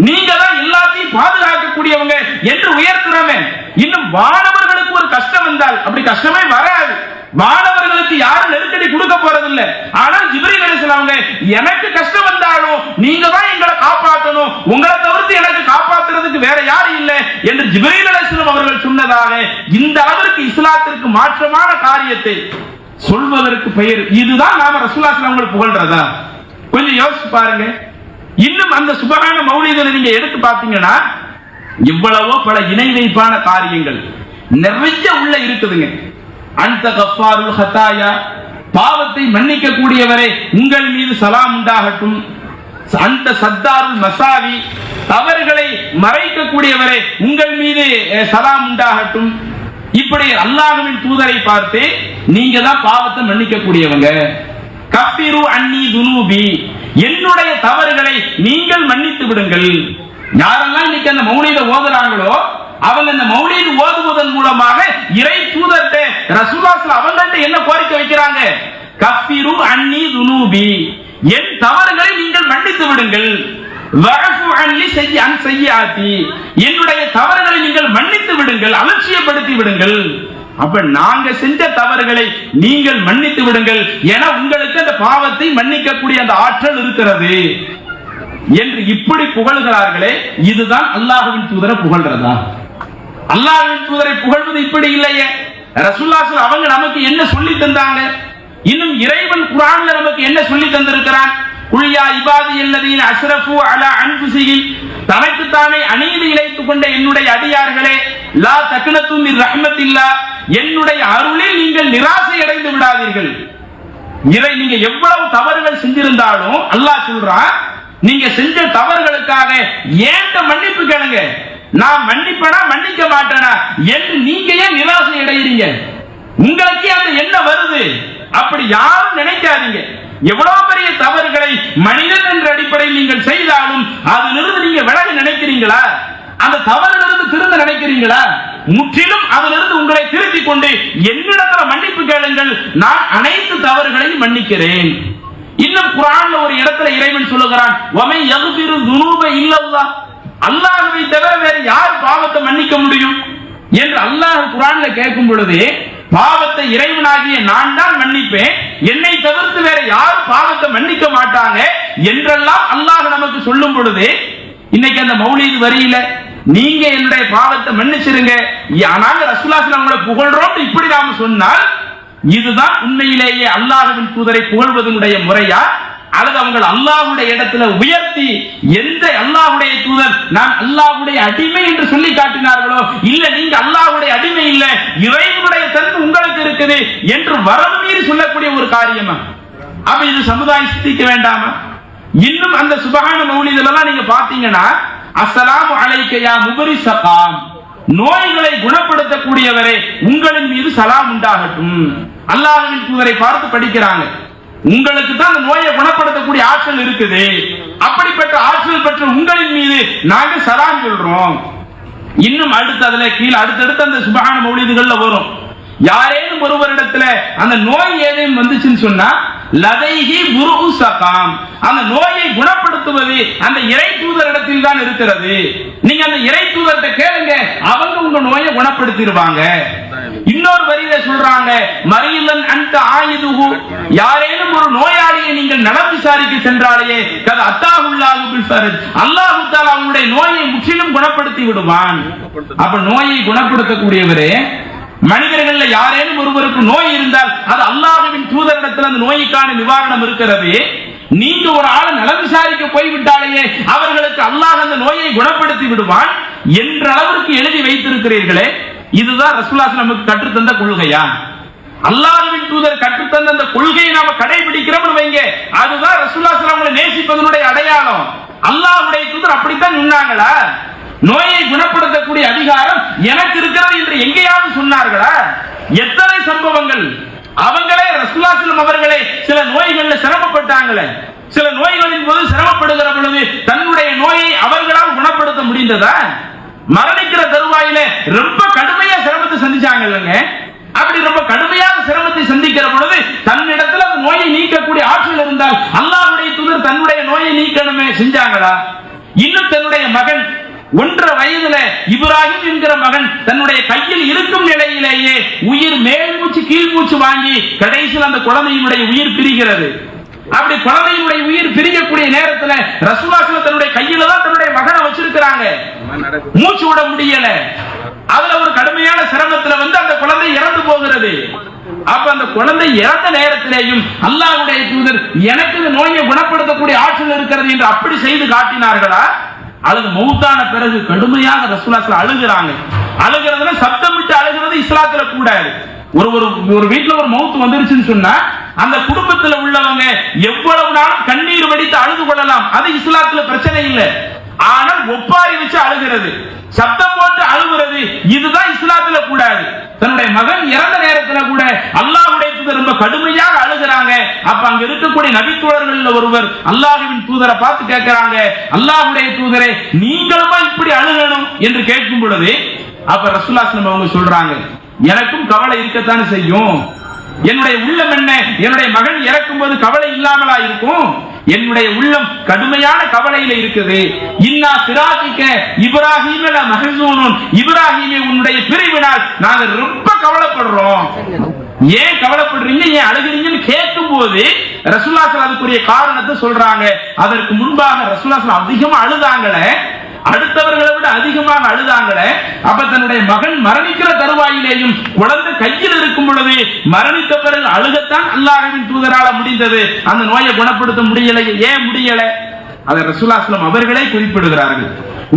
நீங்க தான் எல்லாத்தையும் பாதுகாக்கக்கூடியவங்க என்று உயர்த்துறமே. இன்னும் வானவர்களுக்கு ஒரு கஷ்டம் வந்தால் அப்படி கஷ்டமே வராது. வானவர்களுக்கு யாரும் நெருக்கடி கொடுக்க போறதில்லை. ஆனால் ஜிப்ரீல் அலைஹிஸ்ஸலாம் அவங்க எனக்கு கஷ்டம் வந்தாலும் நீங்க தான் எங்களை காப்பாற்றணும், உங்களை தவிர்த்து எனக்கு காப்பாற்றுறதுக்கு வேற யாரும் இல்லை என்று ஜிப்ரீல் அலைஹிஸ்ஸலாம் அவர்கள் சொன்னதாக இந்த அளவிற்கு இஸ்லாத்திற்கு மாற்றமான காரியத்தை சொல்வதற்கு பெயர் இதுதான் நாம ரசூலுல்லாஹ் ஸல்லல்லாஹு அலைஹி புகழ்றதா? கொஞ்சம் யோசிச்சு பாருங்க. இன்னும் அந்த சுபஹான மௌலிதை நீங்க எடுத்து பார்த்தீங்கன்னா இவ்வளவோ பல இணை வைப்பான காரியங்கள் நிறைய உள்ள இருக்குதுங்க. அந்த கஃபாருல் ஹதாயா, பாவத்தை மன்னிக்க கூடியவரே உங்கள் மீது சலாம் உண்டாகட்டும். அந்த சத்தாருல் மசாவி, தவறுகளை மறைக்க கூடியவரே உங்கள் மீது சலாம் உண்டாகட்டும். இப்படி அல்லாஹ்வின் தூதரை பார்த்து நீங்க தான் பாவத்தை மன்னிக்க கூடியவங்க. கஃபிரு அன்னி துனூபி, என்னுடைய தவறுகளை நீங்கள் மன்னித்து விடுங்கள். யாரெல்லாம் இன்னைக்கு அந்த மௌலிதை ஓதுறாங்களோ அவங்க அந்த மௌலிது ஓதுவதன் மூலமாக இறை தூதர்ட்ட ரசூலுல்லாஹ் அவங்கள்ட்ட என்ன கோரிக்கை வைக்கிறாங்க? கஃபிரு அன்னி துனூபி, என் தவறுகளை நீங்கள் மன்னித்து விடுங்கள். வஅஃபு அன்னி அன் ஸய்யிஆத்தி, என்னுடைய தவறுகளை நீங்கள் மன்னித்து விடுங்கள், அலட்சியப்படுத்தி விடுங்கள். அப்ப நாங்க செஞ்ச தவறுகளை நீங்கள் மன்னித்து விடுங்கள் என உங்களுக்கு அந்த பாவத்தை மன்னிக்கக்கூடிய அந்த ஆற்றல் இருக்கிறது என்று இப்படி புகழ்கிறார்களே, இதுதான் அல்லாஹ்வின் தூதரை புகழ்றதா? அல்லாஹ்வின் தூதரை புகழ்வது இப்படி இல்லையே. ரசூலுல்லாஹி ஸல்லல்லாஹு அவங்க நமக்கு என்ன சொல்லி தந்தாங்க? இன்னும் இறைவன் குர்ஆன்ல நமக்கு என்ன சொல்லி தந்திருக்கிறான்? குல் யா இபாதியல்லதீன அஸ்ரஃபு அலா அன்ஃபுஸிஹிம், தனக்கு தானே அநீதி இழைத்துக் கொண்ட என்னுடைய அடியார்களே, லா தக்னது மின் ரஹ்மத்தில்லாஹ், என்னுடைய அருளில் நீங்கள் நிராசை அடைந்து விடாதீர்கள். நீங்க எவ்வளவு தவறுகள் செஞ்சிருந்தாலும் அல்லாஹ் சொல்றான், நீங்க செஞ்ச தவறுகளுக்காக ஏன்ட்ட மன்னிப்பு கேளுங்க, நான் மன்னிப்பனா மன்னிக்க மாட்டேனா என்று நீங்க ஏன் நிராசை அடைகிறீங்க? உங்களுக்கே அந்த எண்ணம் வருது. அப்படி யாரும் நினைக்காதீங்க. எவ்வளவு பெரிய தவறுகளை மனிதன் என்ற அடிப்படையில் நீங்கள் செய்தாலும் அதிலிருந்து நீங்க விலக நினைக்கிறீங்களா? அந்த தவறிலிருந்து திருந்த நினைக்கிறீங்களா? முற்றிலும் அதிலிருந்து உங்களை திருத்திக் கொண்டு என்னிடத்தில் மன்னிப்பு கேளுங்கள், நான் அனைத்து தவறுகளையும் மன்னிக்கிறேன். இன்னும் குர்ஆன்ல ஒரு இடத்துல இறைவன் சொல்லுகிறான், வமை யக்ஃபிரு ذுனூப இல்லல்லாஹ், அல்லாஹ்வை தவிர வேற யார் பாவத்தை மன்னிக்க முடியும் என்று அல்லாஹ் குர்ஆன்ல கேட்கும் பொழுது, பாவத்தை இறைவனாகிய நான் தான் மன்னிப்பேன், என்னை தவிர்த்து வேற யாரும் பாவத்தை மன்னிக்க மாட்டாங்க என்றெல்லாம் அல்லாஹ் நமக்கு சொல்லும் பொழுது, இன்னைக்கு அந்த மௌலிது வரியில நீங்க என்னுடைய பாவத்தை மன்னிச்சிருங்க, நாங்க ரசூலுல்லாஹி அவங்களை புகழ்றோம் இப்படி நாம சொன்னால், இதுதான் உண்மையிலேயே அல்லாஹ்வின் தூதரை புகழ்வதனுடைய முறையா? அல்லது அவங்க அல்லாஹ்வுடைய இடத்துல உயர்த்தி எந்த அல்லாஹ்வுடைய தூதர் நான் அல்லாஹ்வுடைய அடிமை என்று சொல்லி காட்டினார்களோ, இல்ல நீங்க அல்லாஹ்வுடைய அடிமை இல்ல, இறைவனுடைய தன்மை உங்களுக்கு இருக்குது என்று வரம்பு மீறி சொல்லக்கூடிய ஒரு காரியமா? அப்ப இது சமுதாயம் சிந்திக்க வேண்டாமா? இன்னும் அந்த சுபஹான மௌலிதெல்லாம் நீங்க பாத்தீங்கன்னா, அஸ்ஸலாமு அலைக்க யா முபரிஸ் ஸகாம், நோய்களை குணப்படுத்தக்கூடியவரே உங்களின் மீது சலாம் உண்டாகட்டும். அல்லாஹ்வின் தூதரை பார்த்து படிக்கிறாங்க, உங்களுக்கு தான் அந்த நோயை குணப்படுத்தக்கூடிய ஆற்றல் இருக்குது, அப்படிப்பட்ட ஆற்றல் பெற்ற உங்களின் மீது நாங்க சலாம் சொல்றோம். இன்னும் அடுத்து அதுல கீழே அடுத்தடுத்து அந்த சுபஹான மௌலிதுகள்ல வரும், யாரேனும் ஒருவரிடத்துல அந்த நோய் ஏதேனும் வந்துச்சுன்னு சொன்னா, லதைஹி புருஉ ஸகாம், அந்த நோயை குணப்படுத்துவது அந்த இறை தூதரிடத்தில் தான் இருக்கிறது. நீங்க அந்த இறை தூதர்கிட்ட கேளுங்க, அவங்க உங்க நோயை குணப்படுத்திடுவாங்க. இன்னொரு வரியில சொல்றாங்க, மரியலன் அன்த ஆயிதுஹு, யாரேனும் ஒரு நோயாளியை நீங்கள் நலம் விசாரிக்க சென்றாலே கத அத்தாஹுல்லாஹு பில் ஃபர்ஜ், அல்லாஹ் தஆலா அவங்களுடைய நோயை முற்றிலும் குணப்படுத்தி விடுவான். அப்ப நோயை குணப்படுத்தக்கூடியவரே, மனிதர்கள்ல யாரேனும் ஒருவருக்கு நோய் இருந்தால் அது அல்லாஹ்வின் தூதரிடத்தில் அந்த நோய்க்கான நிவாரணம் இருக்கிறது. நீங்க ஒரு ஆளை நலம் விசாரிக்க போய்விட்டாலேயே அவர்களுக்கு அல்லாஹ் அந்த நோயை குணப்படுத்தி விடுவான் என்ற அளவிற்கு எழுதி வைத்திருக்கிறீர்களே, இதுதான் ரசூலுல்லாஹி நமக்கு கற்றுத்தந்த கொள்கையா? அல்லாஹ்வின் தூதர் கற்றுத்தந்த அந்த கொள்கையை நாம கடைபிடிக்கிறோம்னு வைங்க, அதுதான் ரசூலுல்லாஹி அவங்களை நேசிப்பதனுடைய அடையாளம். அல்லாஹ்வுடைய தூதர் அப்படித்தான் சொன்னாங்களா? நோயை குணப்படுத்தக்கூடிய அதிகாரம் எனக்கு இருக்கிறது என்று எங்கேயாவது சொன்னார்களா? எத்தனை சம்பவங்கள்! அவங்களே ரசூலுல்லாஹி அவர்களே சில நோய்கள்ல சிரமப்பட்டாங்களே, சில நோய்களின் போது சிரமப்படுகிற பொழுது தன்னுடைய நோயை அவர்களால் குணப்படுத்த முடிந்ததா? மரணிக்கிற தருவாயில ரொம்ப கடுமையா சிரமத்தை சந்திச்சாங்க இல்லைங்க. அப்படி ரொம்ப கடுமையான சிரமத்தை சந்திக்கிற பொழுது தன்னிடத்தில் அந்த நோயை நீக்கக்கூடிய ஆற்றல் இருந்தால் அல்லாஹ்வுடைய தூதர் தன்னுடைய நோயை நீக்கணுமே, செஞ்சாங்களா? இன்னும் தன்னுடைய மகன் 1.5 வயதுல இப்ராஹிம் என்கிற மகன் தன்னுடைய கையில் இருக்கும் நிலையிலேயே உயிர் மேல் மூச்சு கீழ் மூச்சு வாங்கி கடைசியில் அந்த குழந்தையினுடைய உயிர் பிரிகிறது. அப்படி குழந்தையினுடைய உயிர் பிரியக்கூடிய நேரத்தில் ரசூலுல்லாஹி தன்னுடைய கையில தான் தன்னுடைய மகனை வச்சிருக்கிறாங்க, மூச்சு விட முடியல. அதுல ஒரு கடுமையான சிரமத்துல அந்த குழந்தை இறந்து போகிறது. அப்ப அந்த குழந்தை இறந்த நேரத்திலேயும் அல்லாஹ்வுடைய தூதர் எனக்கு இந்த நோயை குணப்படுத்தக்கூடிய ஆற்றல் இருக்கிறது என்று அப்படி செய்து காட்டினார்களா? அல்லது மௌத்தான பிறகு கடுமையாக ரசூலுல்லாஹி அழுகிறாங்க. அழுகிறதுனா சப்தமிட்டு அழுகிறது இஸ்லாத்துல கூடாது. ஒரு வீட்டுல ஒரு மௌத் வந்துருச்சுன்னு சொன்னா அந்த குடும்பத்தில் உள்ளவங்க எவ்வளவு நாளும் கண்ணீர் வடித்து அழுது கொள்ளலாம், அது இஸ்லாத்துல பிரச்சனை இல்லை. ஆனால் ஒப்பாரி வச்சு அழுகிறது, சப்தம் போட்டு அழுகிறது, இதுதான் இஸ்லாத்துல கூடாது. தன்னுடைய மகன் இறந்த நேரத்தில் கூட அல்லாஹ்வுடைய தூதர் ரொம்ப கடுமையாக அழுகிறாங்க. அப்ப அங்க இருக்கக்கூடிய நபித்தோழர்கள் ஒருவர் அல்லாஹ்வின் தூதரை பார்த்து கேட்கிறாங்க, அல்லாஹ்வுடைய தூதரே நீங்களுமா இப்படி அழுகணும் என்று கேட்கும் பொழுது அப்ப ரசூலுல்லாஹி அவங்க சொல்றாங்க, எனக்கும் கவலை இருக்கத்தானே செய்யும். என்னுடைய உள்ளம் என்ன, என்னுடைய மகன் இறக்கும் போது கவலை இல்லாமலா இருக்கும்? என்னுடைய உள்ளம் கடுமையான கவலையில இருக்குது. இன்னா சிராதிக்க இப்ராஹீம லமஹ்ஸூனுன், இப்ராஹீமே உன்னுடைய பிரிவினால் நாங்க ரொம்ப கவலைப்படுறோம். ஏன் கவலைப்படுறீங்க, ஏன் அழுகிறீங்கன்னு கேட்கும் போது ரசூலுல்லாஹி ஸல்லல்லாஹு அதுக்குரிய காரணத்தை சொல்றாங்க. அதற்கு முன்பாக ரசூலுல்லாஹி ஸல்லல்லாஹு அதிகமா அழுதாங்களே, அடுத்தவர்களை விட அதிகமாக அழுதாங்களே. அப்ப தன்னுடைய மகன் மரணிக்கிற தருவாயிலேயும் குழந்தை கையில் இருக்கும் பொழுது மரணித்த பிறகு அழுகத்தான் அல்லாஹ்வின் தூதரால முடிந்தது. அந்த நோயை குணப்படுத்த முடியல. ஏன் முடியல? அதை ரசூலுல்லாஹி ஸல்லல்லாஹு அலைஹி வஸல்லம் அவர்களே குறிப்பிடுகிறார்கள்.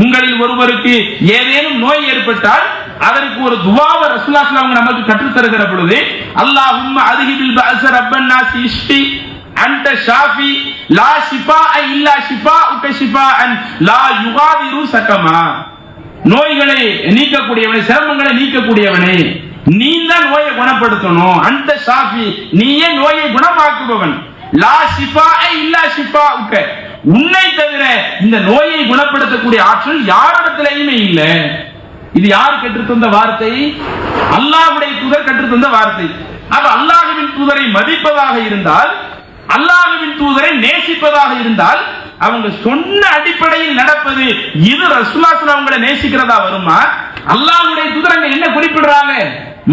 உங்களில் ஒருவருக்கு ஏதேனும் நோய் ஏற்பட்டால் அதற்கு ஒரு துஆவை ரசூலுல்லாஹி ஸல்லல்லாஹு அலைஹி வஸல்லம் நமக்கு கற்றுத் தருகிற பொழுது, அல்லாஹும்ம அத்ஹிபில் பஅஸ ரப்பன் நாஸ் இஷ்ஃபி அன்ட ஷாஃபி லா ஷிஃபாஅ இல்லா ஷிஃபாஉக ஷிஃபாஅன் லா யுகாதிரு சகமா. நோய்களை நீக்கக்கூடியவனே, சிரமங்களை நீக்கக்கூடியவனே, நீ தான் நோயை குணப்படுத்தணும். அன்ட ஷாஃபி, நீயே நோயை குணமாக்குபவன். லா ஷிஃபாஅ இல்லா ஷிஃபாஉக, உன்னை தவிர இந்த நோயை குணப்படுத்தக்கூடிய ஆற்றல் யாரிடத்திலேயுமே இல்லை. இது யார் கற்றுத் தந்த வார்த்தை? அல்லாஹ்வுடைய தூதர் கற்றுத் தந்த வார்த்தை. அப்ப அல்லாஹ்வின் தூதரை மதிப்பதாக இருந்தால், அல்லாஹ்வின் தூதரை நேசிப்பதாக இருந்தால், அவங்க சொன்ன அடிப்படையில் நடப்பது இது ரசூலுல்லாஹி ஸல்லல்லாஹு அவங்களை நேசிக்கிறதா வருமா? அல்லாஹ்வுடைய தூதர் அங்க என்ன குறிப்பிடுறாங்க?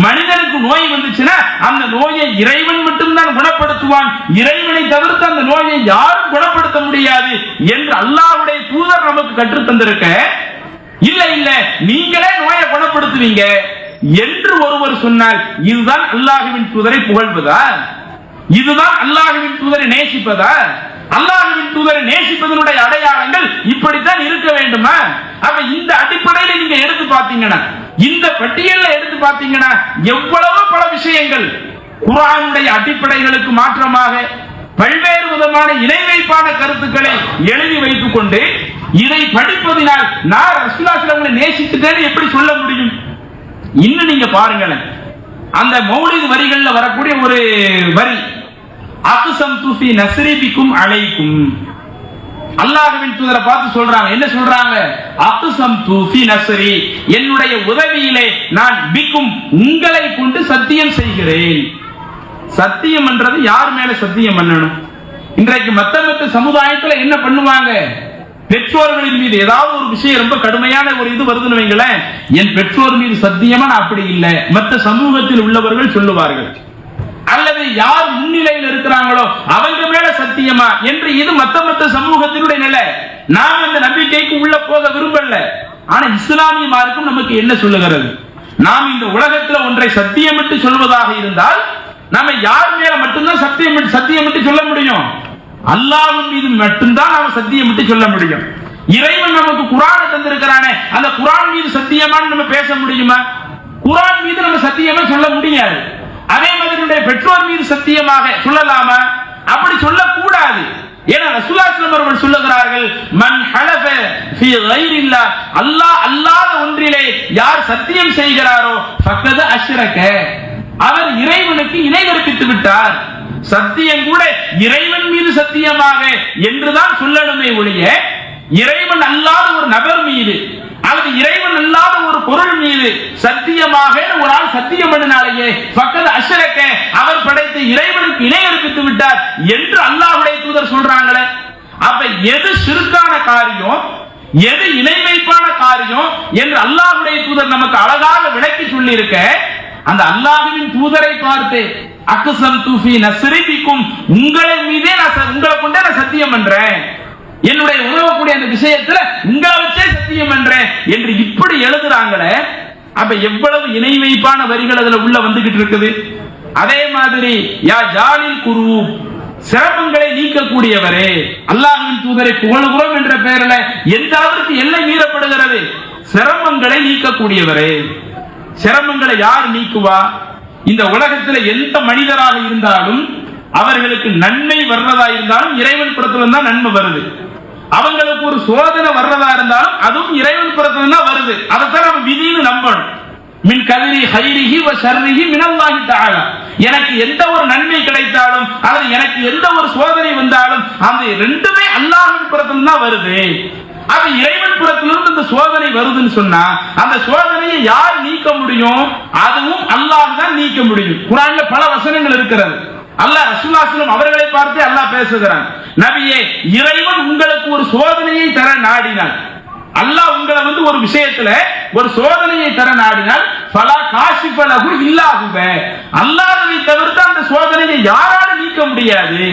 மனிதனுக்கு நோய் வந்துச்சுன்னா அந்த நோயை இறைவன் மட்டும்தான் குணப்படுத்துவான், இறைவனை தவிர்த்து அந்த நோயை யாரும் குணப்படுத்த முடியாது என்று அல்லாஹ்வுடைய தூதர் நமக்கு கற்றுத் தந்திருக்க, இல்ல இல்ல நீங்களே நோயை குணப்படுத்துவீங்க என்று ஒருவர் சொன்னால் இதுதான் அல்லாஹ்வின் தூதரை புகழ்வதா? இதுதான் அல்லாஹ்வின் தூதரை நேசிப்பதா? அல்லாஹ்வின் தூதரை நேசிப்பதனுடைய அடையாளங்கள் இப்படித்தான் இருக்க வேண்டுமா? அப்ப இந்த அடிப்படையில் நீங்க எடுத்து பார்த்தீங்கன்னா, இந்த பட்டியல்ல எடுத்து பார்த்தீங்கன்னா எவ்வளவு பல விஷயங்கள் குர்ஆனுடைய அடிப்படைகளுக்கு மாற்றமாக பல்வேறு விதமான இணை வைப்பான கருத்துக்களை எழுதி வைத்துக் கொண்டு இதை படிப்பதினால் நான் ரசூலுல்லாஹி ஸல்லல்லாஹு அலைஹி வஸல்லம் நேசித்துட்டேன்னு எப்படி சொல்ல முடியும்? இன்னும் நீங்க பாருங்களேன், அந்த மௌலித் வரிகள்ல வரக்கூடிய ஒரு வரி, அக்ஸம்து ஃபீ நஸ்ரி பிக்கும் அலைக்கும். அல்லாஹ்வின் தூதரை பார்த்து சொல்றாங்க, என்ன சொல்றாங்க? அக்ஸம்து ஃபீ நஸ்ரி, என்னுடைய உதவியிலே நான் பிக்கும் உங்களை கொண்டு சத்தியம் செய்கிறேன். சத்தியம் என்றது யார் மேல சத்தியம் பண்ணணும்? இன்றைக்கு மத்த சமுதாயத்துல என்ன பண்ணுவாங்க? பெற்றோர்களின் மீது ஏதாவது ஒரு விஷயம் ரொம்ப கடுமையான ஒரு இது வருதுன்னு வைங்களேன், என் பெற்றோர் மீது சத்தியமா நான் அப்படி இல்லை, மற்ற சமூகத்தில் உள்ளவர்கள் சொல்லுவார்கள். அல்லது யார் முன்னிலையில் இருக்கிறாங்களோ அவங்க மேல சத்தியமா என்று இது மத்த சமூகத்தினுடைய நிலை. நாம் அந்த நம்பிக்கைக்கு உள்ள போக விரும்பல. ஆனா இஸ்லாமிய மார்க்கம் நமக்கு என்ன சொல்லுகிறது? நாம் இந்த உலகத்துல ஒன்றை சத்தியமிட்டு சொல்வதாக இருந்தால் நாம யார் மேல மட்டும்தான் சத்தியமிட்டு சொல்ல முடியும்? அல்லாஹ்வின் மீது மட்டும்தான் நாம சத்தியமிட்டு சொல்ல முடியும். இறைவன் நமக்கு குர்ஆனை தந்திருக்கிறானே, அந்த குர்ஆன் மீது சத்தியமான்னு நம்ம பேச முடியுமா? குர்ஆன் மீது நம்ம சத்தியமா சொல்ல முடியாது. அதே மாதிரி பெற்றோர் மீது சத்தியமாக சொல்லலாமா? அப்படி சொல்லக்கூடாது. ஏன்னா ரசூலுல்லாஹி ஸல்லல்லாஹு அலைஹி வஸல்லம் சொல்லுகிறார்கள், மன் ஹலஃப ஃபீ கைரில்லாஹ், அல்லாஹ் அல்லாத ஒன்றிலே யார் சத்தியம் செய்கிறாரோ ஃபக்கத் அஷ்ரக, அவர் இறைவனுக்கு இணை கற்பித்து விட்டார். சத்தியம் கூட இறைவன் மீது சத்தியமாக என்றுதான் சொல்லணுமே ஒழிய இறைவன் அல்லாத ஒரு நபர் மீது அல்லது இறைவன் அல்லாத ஒரு பொருள் மீது சத்தியமாக ஒரு ஆள் சத்தியம் பண்ணினாலேயே ஃபக்கத் அஷ்ரக, அவர் படைத்த இறைவனுக்கு இணை கற்பித்து விட்டார் என்று அல்லாஹ்வுடைய தூதர் சொல்றாங்களே. அப்ப எது ஷிர்கான காரியம், எது இணை வைப்பான காரியம் என்று அல்லாஹ்வுடைய தூதர் நமக்கு அழகாக விளக்கி சொல்லி இருக்க, அந்த அல்லாஹ்வின் தூதரை பார்த்து அக்ஸம்து ஃபீ நஸ்ரி பிக்கும், உங்களை மீதே உங்களை கொண்டே நான் சத்தியம் பண்றேன், என்னுடைய உதவக்கூடிய அந்த விஷயத்துல உங்களை வச்சே சத்தியம் பண்றேன் என்று இப்படி எழுதுறாங்களே. அப்ப எவ்வளவு இணை வைப்பான வரிகள் அதுல உள்ள வந்துகிட்டு இருக்குது. அதே மாதிரி யா ஜாலில் குரு, சிரமங்களை நீக்கக்கூடியவரே, அல்லாஹ்வின் தூதரை புகழுகிறோம் என்ற பெயரில் எந்த அளவுக்கு எல்லை மீறப்படுகிறது? சிரமங்களை நீக்கக்கூடியவரே. சிரமங்களை யார் நீக்குவா? இந்த உலகத்துல எந்த மனிதராக இருந்தாலும் அவர்களுக்கு நன்மை வர்றதா இருந்தாலும் இறைவன் புறத்துல தான் நன்மை வருது. அவங்களுக்கு ஒரு சோதனை வர்றதா இருந்தாலும் அதுவும் இறைவன் புறத்துல தான் வருது. அதைத்தான் நம்ம விதின்னு நம்பணும். மின் கதிரி ஹைரிஹி வ ஷர்ரிஹி மினல்லாஹி தஆலா, எனக்கு எந்த ஒரு நன்மை கிடைத்தாலும் அல்லது எனக்கு எந்த ஒரு சோதனை வந்தாலும் அந்த ரெண்டுமே அல்லாஹ்வின் புறத்துல தான் வருது. அது இறைவன் புறத்திலிருந்து இந்த சோதனை வருதுன்னு சொன்னா அந்த சோதனையை யார் நீக்க முடியும்? அதுவும் அல்லாஹ் தான் நீக்க முடியும். குர்ஆன்ல பல வசனங்கள் இருக்கிறது. அல்லாஹ் ரசூலுல்லாஹி அலைஹி வஸல்லம் அவர்களை பார்த்து அல்லாஹ் பேசுகிறான், நபியே, இறைவன் உங்களுக்கு ஒரு சோதனையை தர நாடினான். அல்லாஹ் உங்களை ஒரு விஷயத்துல ஒரு சோதனையை தர நாடினால் ஃபலா காஷிஃப லஹு இல்லா ஹுவ, அல்லாஹ்வை தவிர்த்து அந்த சோதனையை யாராலும் நீக்க முடியாது.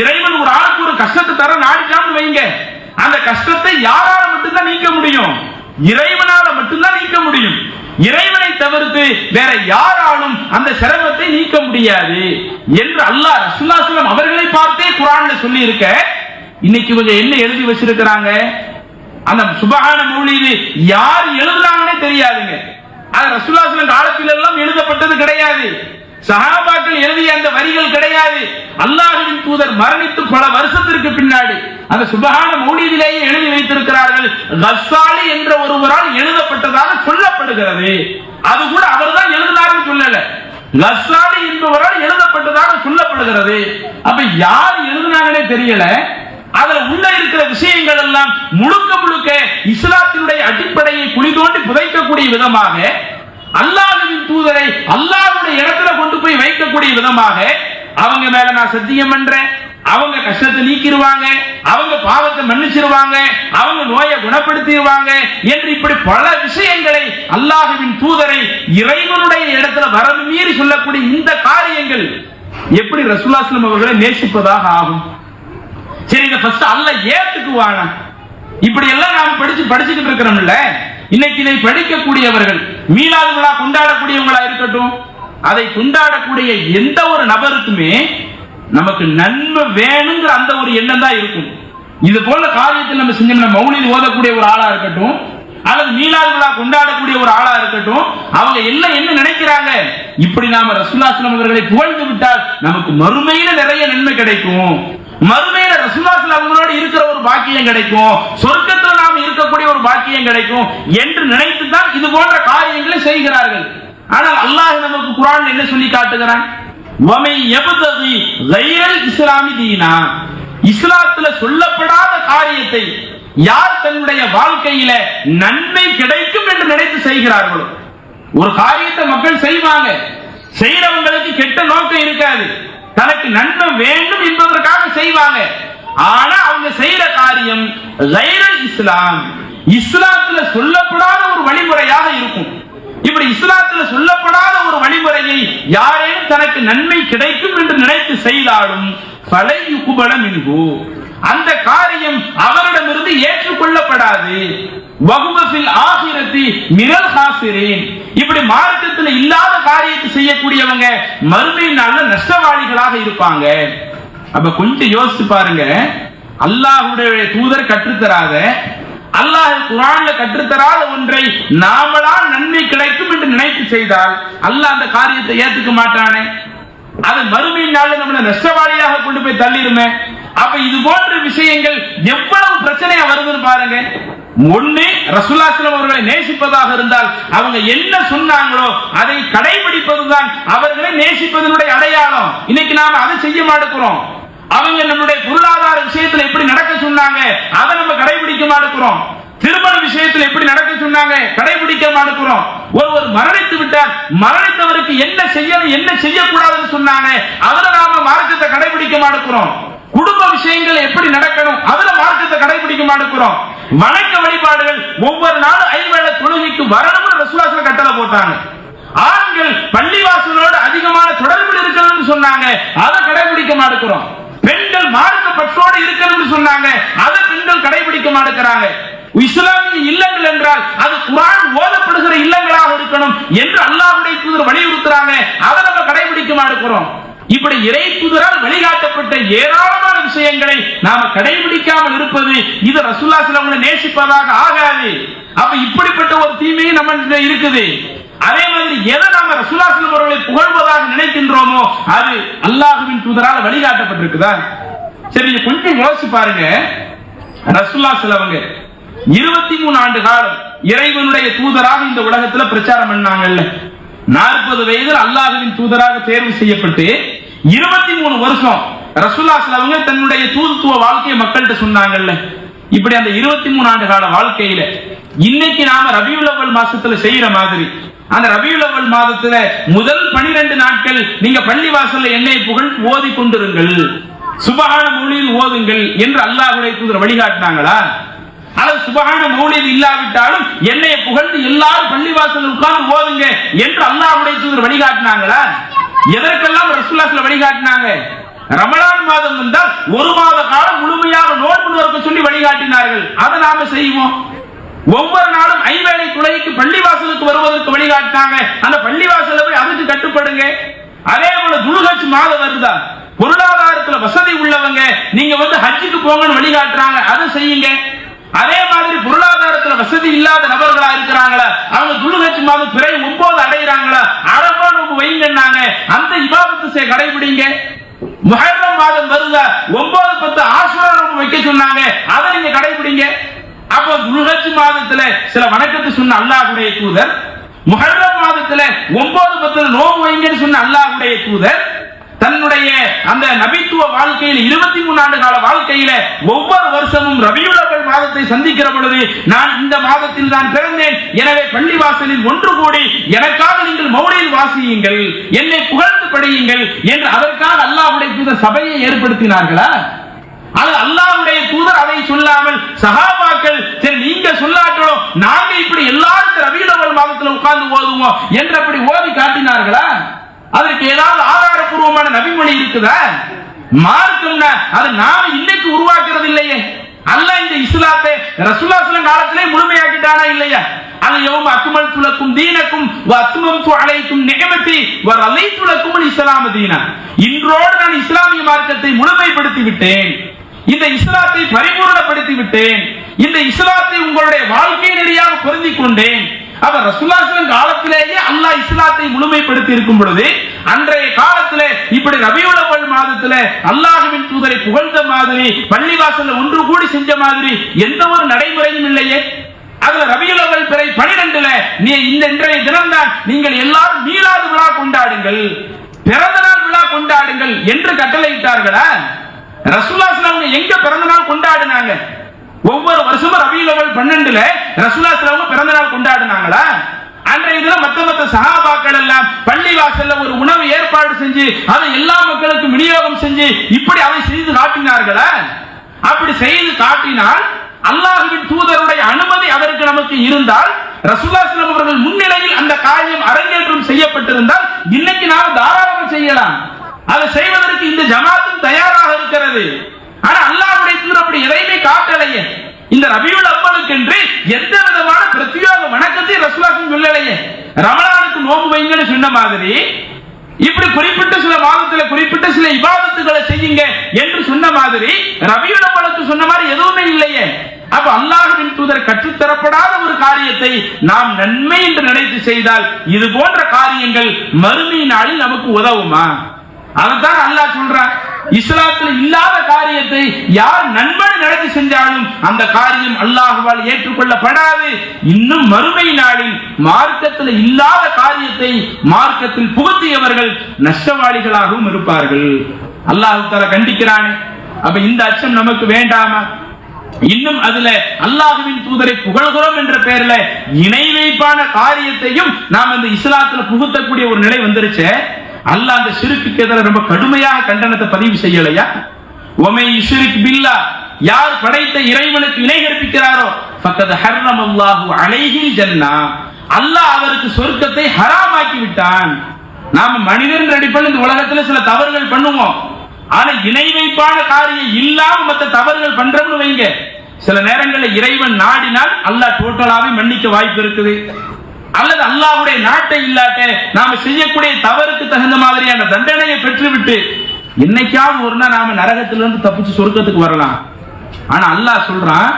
இறைவன் ஒரு ஆளுக்கு ஒரு கஷ்டத்தை தர நாடினான்னு வைங்க, அந்த கஷ்டத்தை யாரால மட்டும்தான் நீக்க முடியும்? இறைவனால மட்டும்தான் நீக்க முடியும். இறைவனை தவிர்த்து வேற யாராலும் அந்த சிரமத்தை நீக்க முடியாது என்று அல்லாஹ் ரசூலுல்லாஹி அலைஹி வஸல்லம் அவர்களை பார்த்தே குர்ஆன்ல சொல்லி இருக்க. இன்னைக்கு இவங்க என்ன எழுதி வச்சிருக்கிறாங்க? அந்த சுபஹான மௌலிது யார் எழுதுனாங்கன்னே தெரியாதுங்க. அது ரசூலுல்லாஹி அலைஹி வஸல்லம் காலத்தில் எல்லாம் எழுதப்பட்டது கிடையாது. சஹாபாக்கள் எழுதிய அந்த வரிகள் கிடையாது. அல்லாஹ்வின் தூதர் மரணித்து பல வருஷத்திற்கு பின்னாடி அந்த சுபஹான மௌலிதிலேயே எழுதி வைத்திருக்கிறார்கள். கஸ்ஸாலி என்ற ஒருவரால் எழுதப்பட்டதாக சொல்லப்படுகிறது. அது கூட அவர்தான் எழுதினார்னு சொல்லல, கஸ்ஸாலி என்பவரால் எழுதப்பட்டதாக சொல்லப்படுகிறது. அப்ப யார் எழுதினாங்கன்னே தெரியல. அதுல உள்ள இருக்கிற விஷயங்கள் எல்லாம் முழுக்க முழுக்க இஸ்லாத்தினுடைய அடிப்படையை குழி தோண்டி புதைக்கக்கூடிய விதமாக, அல்லாஹ்வின் தூதரை அல்லாஹ்வுடைய இடத்துல கொண்டு போய் வைக்கக்கூடிய விதமாக, அவங்க மேல நான் சத்தியம் பண்றேன், அவங்க கஷ்டத்தை நீக்கிடுவாங்க, அவங்க பாவத்தை மன்னிச்சிருவாங்க, அவங்க நோயை குணப்படுத்திடுவாங்க என்று இப்படி பல விஷயங்களை அல்லாஹ்வின் தூதரை இறைவனுடைய இடத்துல வரம்பு மீறி சொல்லக்கூடிய இந்த காரியங்கள் எப்படி ரசூலுல்லாஹி அலைஹி வஸல்லம் அவர்களை நேசிப்பதாக ஆகும்? சரி, இதை ஃபர்ஸ்ட் அல்லாஹ் ஏத்துக்குவானா? இப்படி எல்லாம் நாம் படிச்சுக்கிட்டு இருக்கிறோம்ல. இன்னைக்கு இதை படிக்கக்கூடியவர்கள், மீலாது விழா கொண்டாடக்கூடியவங்களா இருக்கட்டும், அதை கொண்டாடக்கூடிய எந்த ஒரு நபருக்குமே நமக்கு நன்மை வேணுங்கிற அந்த ஒரு எண்ணம் தான் இருக்கும். இது போல காரியத்தில் நம்ம செஞ்சோம்னா, மௌலித் ஓதக்கூடிய ஒரு ஆளா இருக்கட்டும் அல்லது மீலாது விழா கொண்டாடக்கூடிய ஒரு ஆளா இருக்கட்டும், அவங்க எல்லாம் என்ன நினைக்கிறாங்க? இப்படி நாம ரசூலுல்லாஹி அலைஹி வஸல்லம் அவர்களை புகழ்ந்து விட்டால் நமக்கு மறுமையில நிறைய நன்மை கிடைக்கும், மறுமையில ரசூலுல்லாஹி அலைஹி வஸல்லம் இருக்கிற ஒரு பாக்கியம் கிடைக்கும், சொர்க்கத்துல நாம் இருக்கக்கூடிய ஒரு பாக்கியம் கிடைக்கும் என்று நினைத்து தான் இது போன்ற காரியங்களை செய்கிறார்கள். ஆனால் அல்லாஹ் நமக்கு குர்ஆன்ல என்ன சொல்லி காட்டுகிறான்? வமை யப்தகி கைரல் இஸ்லாமி தீனா, இஸ்லாத்துல சொல்லப்படாத காரியத்தை யார் தன்னுடைய வாழ்க்கையில நன்மை கிடைக்கும் என்று நினைத்து செய்கிறார்களோ, ஒரு காரியத்தை மக்கள் செய்வாங்க, செய்யறவங்களுக்கு கெட்ட நோக்கம் இருக்காது, தனக்கு நன்மை வேண்டும் என்பதற்காக செய்வாங்க. ஆனா அவங்க செய்யற காரியம் கைரல் இஸ்லாம், இஸ்லாத்துல சொல்லப்படாத ஒரு வழிமுறையாக இருக்கும். இப்படி இஸ்லாத்துல சொல்லப்படாத ஒரு வழிமுறையை யாரேனும் தனக்கு நன்மை கிடைக்கும் என்று நினைத்து செய்தாலும் ஃபலை யுக்பல மின்ஹு, அந்த காரியம் அவரிடமிருந்து ஏற்றுக்கொள்ளப்படாது. வஹுவ ஃபில் ஆகிரத்தி மினல் காசிரீன், இப்படி மார்க்கத்தில் இல்லாத காரியத்தை செய்யக்கூடியவங்க மறுமை நாள்ல நஷ்டவாளிகளாக இருப்பாங்க. அப்ப கொஞ்சம் யோசிச்சு பாருங்க, அல்லாஹ்வுடைய தூதர் கற்றுத்தராத, அல்லாஹ் குர்ஆன்ல கற்றுத்தராத ஒன்றை நாமளால் நன்மை கிடைக்கும் என்று நினைத்து செய்தால் அல்லாஹ் அந்த காரியத்தை ஏத்துக்க மாட்டானே, அது மறுமை நாள்ல நம்மள நஷ்டவாளியாக கொண்டு போய் தள்ளிருமே. அப்ப இது போன்ற விஷயங்கள் எவ்வளவு பிரச்சனையா வருதுன்னு பாருங்க. ஒண்ணு, ரசூலுல்லாஹி அலைஹி வஸல்லம் அவர்களை நேசிப்பதாக இருந்தால் அவங்க என்ன சொன்னாங்களோ அதை கடைபிடிப்பதுதான் அவர்களை நேசிப்பதனுடைய அடையாளம். இன்னைக்கு நாம அதை செய்ய மாட்டேங்கிறோம். அவங்க நம்முடைய பொருளாதார விஷயத்துல எப்படி நடக்க சொன்னாங்க அதை நம்ம கடைபிடிக்க மாட்டேங்கிறோம். திருமண விஷயத்தில் எப்படி நடக்க சொன்னாங்க கடைபிடிக்க மாட்டேங்கிறோம். ஒருவர் மரணித்து விட்டார், மரணித்தவருக்கு என்ன செய்யணும் என்ன செய்யக்கூடாதுன்னு சொன்னாங்க, அதுல நாம மார்க்கத்தை கடைபிடிக்க மாட்டேங்கிறோம். குடும்ப விஷயங்கள் எப்படி நடக்கணும் அதுல மார்க்கத்தை கடைபிடிக்க மாட்டேங்கிறோம். வணக்க வழிபாடுகள் ஒவ்வொரு நாளும் 5 வேளை தொழுகைக்கு வரணும்னு ரசூலுல்லாஹி அலைஹி கட்டளை போட்டாங்க. ஆண்கள் பள்ளிவாசலோடு அதிகமான தொடர்பில் இருக்கணும்னு சொன்னாங்க, அதை கடைபிடிக்க மாட்டேங்கிறோம். பெண்கள் மார்க்க பற்றோடு இருக்கணும்னு சொன்னாங்க, அதை பெண்கள் கடைபிடிக்க மாட்டேங்கிறாங்க. இஸ்லாமிய இல்லங்கள் என்றால் அது குர்ஆன் ஓதப்படுகிற இல்லங்களாக இருக்கணும் என்று அல்லாஹ்வுடைய தூதர் வலியுறுத்துறாங்க, அதை நம்ம கடைபிடிக்க மாட்டேங்கிறோம். இப்படி இறை தூதரால் வழிகாட்டப்பட்ட ஏராளமான விஷயங்களை நாம கடைபிடிக்காமல் இருப்பது இது ரசூலுல்லாஹி அலைஹி வஸல்லம் நேசிப்பதாக ஆகாது. அப்ப இப்படிப்பட்ட ஒரு தீமையும் நம்ம இருக்குது. அதே மாதிரி எதை நாம ரசூலுல்லாஹி அலைஹி வஸல்லம் அவர்களை புகழ்வதாக நினைக்கின்றோமோ அது அல்லாஹ்வின் தூதரால் வழிகாட்டப்பட்டிருக்குதா? சரி, கொஞ்சம் யோசிச்சு பாருங்க. ரசூலுல்லாஹி அலைஹி வஸல்லம் 23 ஆண்டு காலம் இறைவனுடைய தூதராக இந்த உலகத்துல பிரச்சாரம் பண்ணாங்கல்ல. 40 வயதில் அல்லாஹ்வின் தூதராக தேர்வு செய்யப்பட்டு 23 வருஷம் ரசூலுல்லாஹி அலைஹி வஸல்லம் தன்னுடைய தூதுத்துவ வாழ்க்கையை மக்கள்கிட்ட சொன்னாங்கல்ல. இப்படி அந்த 23 ஆண்டு கால வாழ்க்கையில இன்னைக்கு நாம ரபியுல் அவ்வல் மாசத்துல செய்யற மாதிரி அந்த ரபியுல் அவ்வல் மாதத்துல முதல் 12 நாட்கள் நீங்க பள்ளிவாசல்ல எண்ணெய் புகழ் ஓதி கொண்டிருங்கள், சுபஹான மௌலித் ஓதுங்கள் என்று அல்லாஹ்வுடைய தூதர் வழிகாட்டினாங்களா? அல்லது சுபஹான மௌலித் இல்லாவிட்டாலும் எண்ணெயை புகழ்ந்து எல்லாரும் பள்ளிவாசல்ல உட்கார்ந்து ஓதுங்க என்று அல்லாஹ்வுடைய தூதர் வழிகாட்டினாங்களா? எதற்கெல்லாம் ரசூலுல்லாஹ் வழிகாட்டினாங்க? ரமலான் மாதம் வந்தால் ஒரு மாத காலம் முழுமையாக நோன்பு நோக்க சொல்லி வழிகாட்டினார்கள். அதை நாம செய்வோம். ஒவ்வொரு நாளும் 5 வேளை தொழுகைக்கு பள்ளிவாசலுக்கு வருவதற்கு வழிகாட்டினாங்க. அந்த பள்ளிவாசல்ல போய் அதுக்கு கட்டுப்படுங்க. அதே போல துல்ஹஜ் மாதம் வருதா, பொருளாதாரத்துல வசதி உள்ளவங்க நீங்க ஹஜ்ஜுக்கு போங்கன்னு வழிகாட்டுறாங்க, அதை செய்யுங்க. அதே மாதிரி பொருளாதாரத்துல வசதி இல்லாத நபர்களா இருக்கிறாங்களா, அவங்க துல்ஹஜ் மாதம் பிறை 9 அடைகிறாங்களா, அரபா நோன்பு வைங்கன்னாங்க, அந்த இபாதத்தை கடைபிடிங்க. முஹர்ரம் மாதம் வருதா, 9, 10 ஆஷுரா நோன்பு வைக்க சொன்னாங்க, அதை நீங்க கடைபிடிங்க. அப்ப துல்ஹஜ் மாதத்துல சில வணக்கத்தை சொன்ன அல்லாஹ்வுடைய தூதர், முஹர்ரம் மாதத்துல 9, 10 நோன்பு வைங்கன்னு சொன்ன அல்லாஹ்வுடைய தூதர் தன்னுடைய அந்த நபித்துவ வாழ்க்கையில் 23 ஆண்டு கால வாழ்க்கையில ஒவ்வொரு வருஷமும் ரபியுல் அவ்வல் மாதத்தை சந்திக்கிற பொழுது, நான் இந்த மாதத்தில் தான் பிறந்தேன், எனவே பள்ளிவாசலில் ஒன்று கூடி எனக்காக நீங்கள் மௌலித் வாசியுங்கள், என்னை புகழ்ந்து படியுங்கள் என்று அதற்காக அல்லாஹ்வுடைய தூதர் சபையை ஏற்படுத்தினார்களா? அது அல்லாஹ்வுடைய தூதர் அதை சொல்லாமல் சஹாபாக்கள் சரி நீங்க சொல்லாட்டோம், நாங்க இப்படி எல்லாருக்கும் ரபியுல் அவ்வல் மாதத்தில் உட்கார்ந்து ஓதுவோம் என்று அப்படி ஓதி காட்டினார்களா? அதற்கு ஏதாவது ஆதாரபூர்வமான நபிமொழி இருக்குதா? மார்க்கம்னா அது நாம இன்னைக்கு உருவாக்குறது இல்லையே. அல்லாஹ் இந்த இஸ்லாத்தை ரசூலுல்லாஹி ஸல்லல்லாஹு அலைஹி காலத்திலே முழுமையாக்கிட்டானா இல்லையா? அல் யௌம அக்மல்து லக்கும் தீனக்கும் வ அத்மம்து அலைக்கும் நிஅமதி வ ரலைது லக்கும் அல் இஸ்லாம் தீனா. இன்றோடு நான் இஸ்லாமிய மார்க்கத்தை முழுமைப்படுத்தி விட்டேன், இந்த இஸ்லாத்தை பரிபூர்ணப்படுத்தி விட்டேன், இந்த இஸ்லாத்தை உங்களுடைய வாழ்க்கை நெறியாக பொருந்திக் கொண்டேன். அப்ப ரசூலுல்லாஹி ஸல்லல்லாஹு அலைஹி காலத்திலேயே அல்லாஹ் இஸ்லாத்தை முழுமைப்படுத்தி இருக்கும் பொழுது, அன்றைய காலத்திலே இப்படி ரபியுல் அவ்வல் மாதத்திலே அல்லாஹ்வின் தூதரை புகழ்ந்த மாதிரி பள்ளிவாசல்ல ஒன்று கூடி செஞ்ச மாதிரி எந்த ஒரு நடைமுறையும் இல்லையே. அதுல ரபியுல் அவ்வல் பிறை 12ல நீ இந்த இன்றைய தினம்தான் நீங்கள் எல்லாரும் மீலாது விழா கொண்டாடுங்கள், பிறந்த நாள் விழா கொண்டாடுங்கள் என்று கட்டளையிட்டார்களா? ரசூலுல்லாஹி ஸல்லல்லாஹு அலைஹி எங்க பிறந்த நாள் கொண்டாடினாங்க? ஒவ்வொரு வருஷமும் ரபியுல் அவ்வல் 12ல ரசூலுல்லாஹி ஸல்லல்லாஹு அலைஹி பிறந்த நாள் கொண்டாடினாங்களா? அன்றைய தினம் மத்த சஹாபாக்கள் எல்லாம் பள்ளிவாசல்ல ஒரு உணவு ஏற்பாடு செஞ்சு அதை எல்லா மக்களுக்கும் விநியோகம் செஞ்சு இப்படி அதை செய்து காட்டினார்களா? அப்படி செய்து காட்டினால் அல்லாஹ்வின் தூதருடைய அனுமதி அதற்கு நமக்கு இருந்தால், ரசூலுல்லாஹி ஸல்லல்லாஹு அலைஹி அவர்கள் முன்னிலையில் அந்த காரியம் அரங்கேற்றம் செய்யப்பட்டிருந்தால் இன்னைக்கு நாம் தாராளமாக செய்யலாம். அதை செய்வதற்கு இந்த ஜமாத்தும் தயாராக இருக்கிறது. ஆனா அல்லாஹ்வுடைய தூதர் அப்படி எதையுமே காட்டலையே. இந்த ரபியுல் அவ்வலுக்கு என்று எந்த விதமான பிரத்யேக வணக்கத்தை ரசூலுல்லாஹி சொல்லலையே. ரமலானுக்கு நோன்பு வைங்கன்னு சொன்ன மாதிரி இப்படி குறிப்பிட்ட சில மாதத்துல குறிப்பிட்ட சில இபாதத்துகளை செய்யுங்க என்று சொன்ன மாதிரி ரபியுல் அவ்வலுக்கு சொன்ன மாதிரி எதுவுமே இல்லையே. அப்ப அல்லாஹ்வின் தூதர் கற்றுத்தரப்படாத ஒரு காரியத்தை நாம் நன்மை என்று நினைத்து செய்தால் இது போன்ற காரியங்கள் மறுமை நாளில் நமக்கு உதவுமா? அதைத்தான் அல்லாஹ் சொல்றான். இஸ்லாத்தில் இல்லாத காரியத்தை யார் நன்மை நடத்தி செஞ்சாலும் அந்த காரியம் அல்லாஹ்வால் ஏற்றுக்கொள்ளப்படாது. இன்னும் மறுமை நாளில் மார்க்கத்தில் இல்லாத காரியத்தை மார்க்கத்தில் புகுத்தியவர்கள் நஷ்டவாளிகளாகவும் இருப்பார்கள். அல்லாஹ் தஆலா கண்டிக்கிறானே. அப்ப இந்த அச்சம் நமக்கு வேண்டாமா? இன்னும் அதுல அல்லாஹ்வின் தூதரை புகழ்கிறோம் என்ற பெயர்ல இணை வைப்பான காரியத்தையும் நாம் இந்த இஸ்லாத்துல புகுத்தக்கூடிய ஒரு நிலை வந்துருச்சு. அல்லாஹ் அந்த ஷிர்க்குக்கு எதிராக ரொம்ப கடுமையாக கண்டனத்தை பதிவு செய்யலையா? வமை யுஷ்ரிக் பில்லாஹ், யார் படைத்த இறைவனுக்கு இணை கற்பிக்கிறாரோ ஃபக்கத் ஹர்ரமல்லாஹு அலைஹில் ஜன்னah, அல்லாஹ் அவருக்கு சொர்க்கத்தை ஹராமாக்கி விட்டான். நாம மனிதன் அடிப்படையில் இந்த உலகத்துல சில தவறுகள் பண்ணுவோம். ஆனா இணை வைப்பான காரியம் இல்லாம மற்ற தவறுகள் பண்றோம்னு வைங்க, சில நேரங்களில் இறைவன் நாடினால் அல்லாஹ் டோட்டலாவே மன்னிக்க வாய்ப்பு இருக்குது. அல்லது அல்லாஹ்வுடைய நாட்டை இல்லாட்ட நாம செய்யக்கூடிய தவறுக்கு தகுந்த மாதிரியான தண்டனையை பெற்றுவிட்டு என்னைக்காவது ஒரு நாள் நாம நரகத்திலிருந்து தப்பிச்சு சொர்க்கத்துக்கு வரலாம். ஆனா அல்லாஹ் சொல்றான்,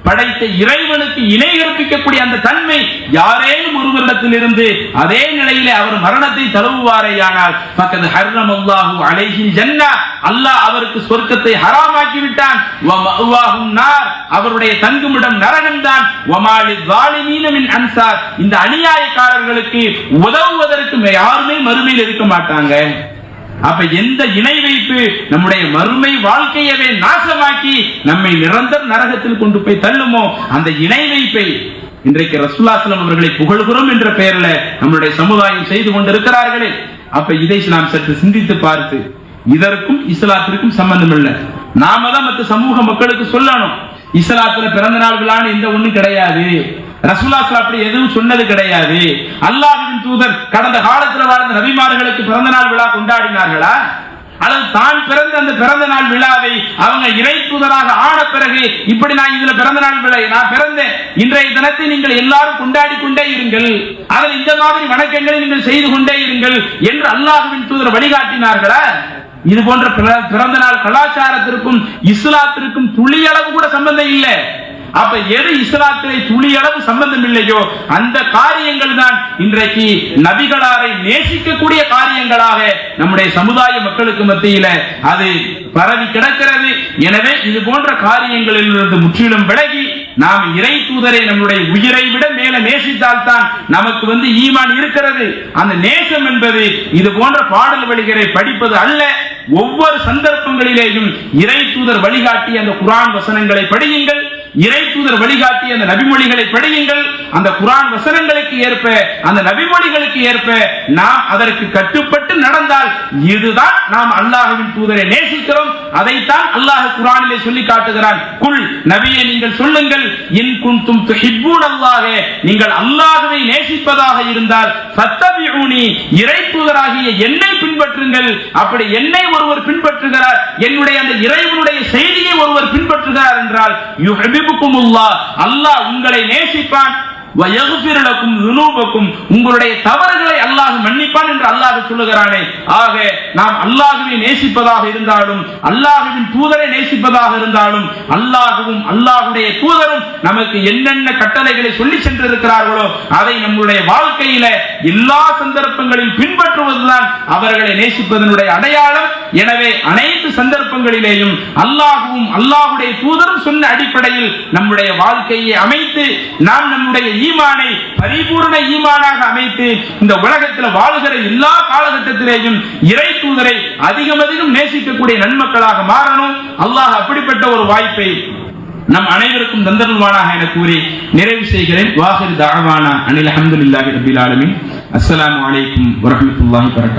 படைத்த இறைவனுக்கு இணை கற்பிக்கக்கூடிய அந்த தன்மை யாரேனும் ஒருவரிடத்தில் இருந்து அதே நிலையிலே அவர் மரணத்தை தழுவுவாரேயானால் ஃபக்கத் ஹர்ரமல்லாஹு அலைஹில் ஜன்னah, அல்லாஹ் அவருக்கு சொர்க்கத்தை ஹராமாக்கி விட்டான். வ மஅவாஹுன் நார், அவருடைய தங்குமிடம் நரகம்தான். வ மாலில் ஸாலிமீன மின் அன்சார், இந்த அநியாயக்காரர்களுக்கு உதவுவதற்கு யாருமே மறுமையில் இருக்க மாட்டாங்க. அப்ப எந்த இணை வைப்பு நம்முடைய மறுமை வாழ்க்கையவே நாசமாக்கி நம்மை நிரந்தர நரகத்தில் கொண்டு போய் தள்ளுமோ அந்த இணை வைப்பை இன்றைக்கு ரசூலுல்லாஹி ஸல்லல்லாஹு அலைஹி அவர்களை புகழ்கிறோம் என்ற பெயரில் நம்முடைய சமுதாயம் செய்து கொண்டிருக்கிறார்களே. அப்ப இதை நாம் சற்று சிந்தித்து பார்த்து, இதற்கும் இஸ்லாத்திற்கும் சம்பந்தம் இல்லை. நாம தான் மற்ற சமூக மக்களுக்கு சொல்லணும், இஸ்லாத்துல பிறந்த நாள் விழான்னு எந்த ஒண்ணும் கிடையாது, ரசூலுல்லாஹ் அப்படி எதுவும் சொன்னது கிடையாது. அல்லாஹ்வின் தூதர் கடந்த காலத்தில் வாழ்ந்த நபிமார்களுக்கு பிறந்த நாள் விழா கொண்டாடினார்களா? அல்லது தான் பிறந்த அந்த பிறந்த நாள் விழாவை அவங்க இறை தூதராக ஆன பிறகு இப்படி நான் இதுல பிறந்த நாள் விழா நான் பிறந்தேன், இன்றைய தினத்தை நீங்கள் எல்லாரும் கொண்டாடி கொண்டே இருங்கள், அதில் இந்த மாதிரி வணக்கங்களை நீங்கள் செய்து கொண்டே இருங்கள் என்று அல்லாஹ்வின் தூதர் வழிகாட்டினார்களா? இது போன்ற பிறந்த நாள் கலாச்சாரத்திற்கும் இஸ்லாத்திற்கும் துளியளவு கூட சம்பந்தம் இல்லை. அப்ப எது இஸ்லாத்திலே துளியளவு சம்பந்தம் இல்லையோ அந்த காரியங்கள் தான் இன்றைக்கு நபிகளாரை நேசிக்கக்கூடிய காரியங்களாக நம்முடைய சமுதாய மக்களுக்கு மத்தியில அது பரவி கிடக்கிறது. எனவே இது போன்ற காரியங்களில் இருந்து முற்றிலும் விலகி நாம் இறை தூதரை நம்முடைய உயிரை விட மேல நேசித்தால் தான் நமக்கு ஈமான் இருக்கிறது. அந்த நேசம் என்பது இது போன்ற பாடல் வழிகளை படிப்பது அல்ல. ஒவ்வொரு சந்தர்ப்பங்களிலேயும் இறை தூதர் வழிகாட்டி அந்த குர்ஆன் வசனங்களை படியுங்கள், இறை தூதர் வழிகாட்டி அந்த நபிமொழிகளை படியுங்கள். அந்த குர்ஆன் வசனங்களுக்கு ஏற்ப அந்த நபிமொழிகளுக்கு ஏற்ப நாம் அதற்கு கட்டுப்பட்டு நடந்தால் இதுதான் நாம் அல்லாஹ்வின் தூதரை நேசிக்கிறோம். அதைத்தான் அல்லாஹ் குர்ஆனிலே சொல்லி காட்டுகிறான். குல் நபியே நீங்கள் சொல்லுங்கள், இன் குன்தும் துஹிப்பூனல்லாஹ நீங்கள் அல்லாஹ்வை நேசிப்பதாக இருந்தால் ஃபத்தபிஊனி இறை தூதராகிய என்னை பின்பற்றுங்கள். அப்படி என்னை ஒருவர் பின்பற்றுகிறார், என்னுடைய அந்த இறைவனுடைய செய்தியை ஒருவர் பின்பற்றுகிறார் என்றால் யுஹிப்புகுமுல்லாஹ் அல்லாஹ் உங்களை நேசிப்பான், வயக்ஃபிர் லக்கும் ذுனூபக்கும் உங்களுடைய தவறுகளை அல்லாஹ் மன்னிப்பான் என்று அல்லாஹ் சொல்லுகிறானே. ஆக நாம் அல்லாஹ்வை நேசிப்பதாக இருந்தாலும் அல்லாஹ்வின் தூதரை நேசிப்பதாக இருந்தாலும் அல்லாஹ்வும் அல்லாஹ்வுடைய தூதரும் நமக்கு என்னென்ன கட்டளைகளை சொல்லி சென்றிருக்கிறார்களோ அதை நம்முடைய வாழ்க்கையில எல்லா சந்தர்ப்பங்களில் பின்பற்றுவதுதான் அவர்களை நேசிப்பதனுடைய அடையாளம். எனவே அனைத்து சந்தர்ப்பங்களிலேயும் அல்லாஹ்வும் அல்லாஹ்வுடைய தூதரும் சொன்ன அடிப்படையில் நம்முடைய வாழ்க்கையை அமைத்து நாம் நம்முடைய ஈமானை பரிபூர்ண ஈமானாக அமைத்து இந்த உலகத்தில் வாழுகிற எல்லா காலகட்டத்திலேயும் இறை தூதரை அதிகம் அதிகம் நேசிக்கக்கூடிய நன்மக்களாக மாறணும். அல்லாஹ் அப்படிப்பட்ட ஒரு வாய்ப்பை நம் அனைவருக்கும் தந்தருள்வானாக என கூறி நிறைவு செய்கிறேன். வாஹிர் தஅவானா அனில் ஹம்துலில்லாஹி ரப்பில் ஆலமீன். அஸ்ஸலாமு அலைக்கும் வரஹ்மத்துல்லாஹி வபரகாத்துஹு.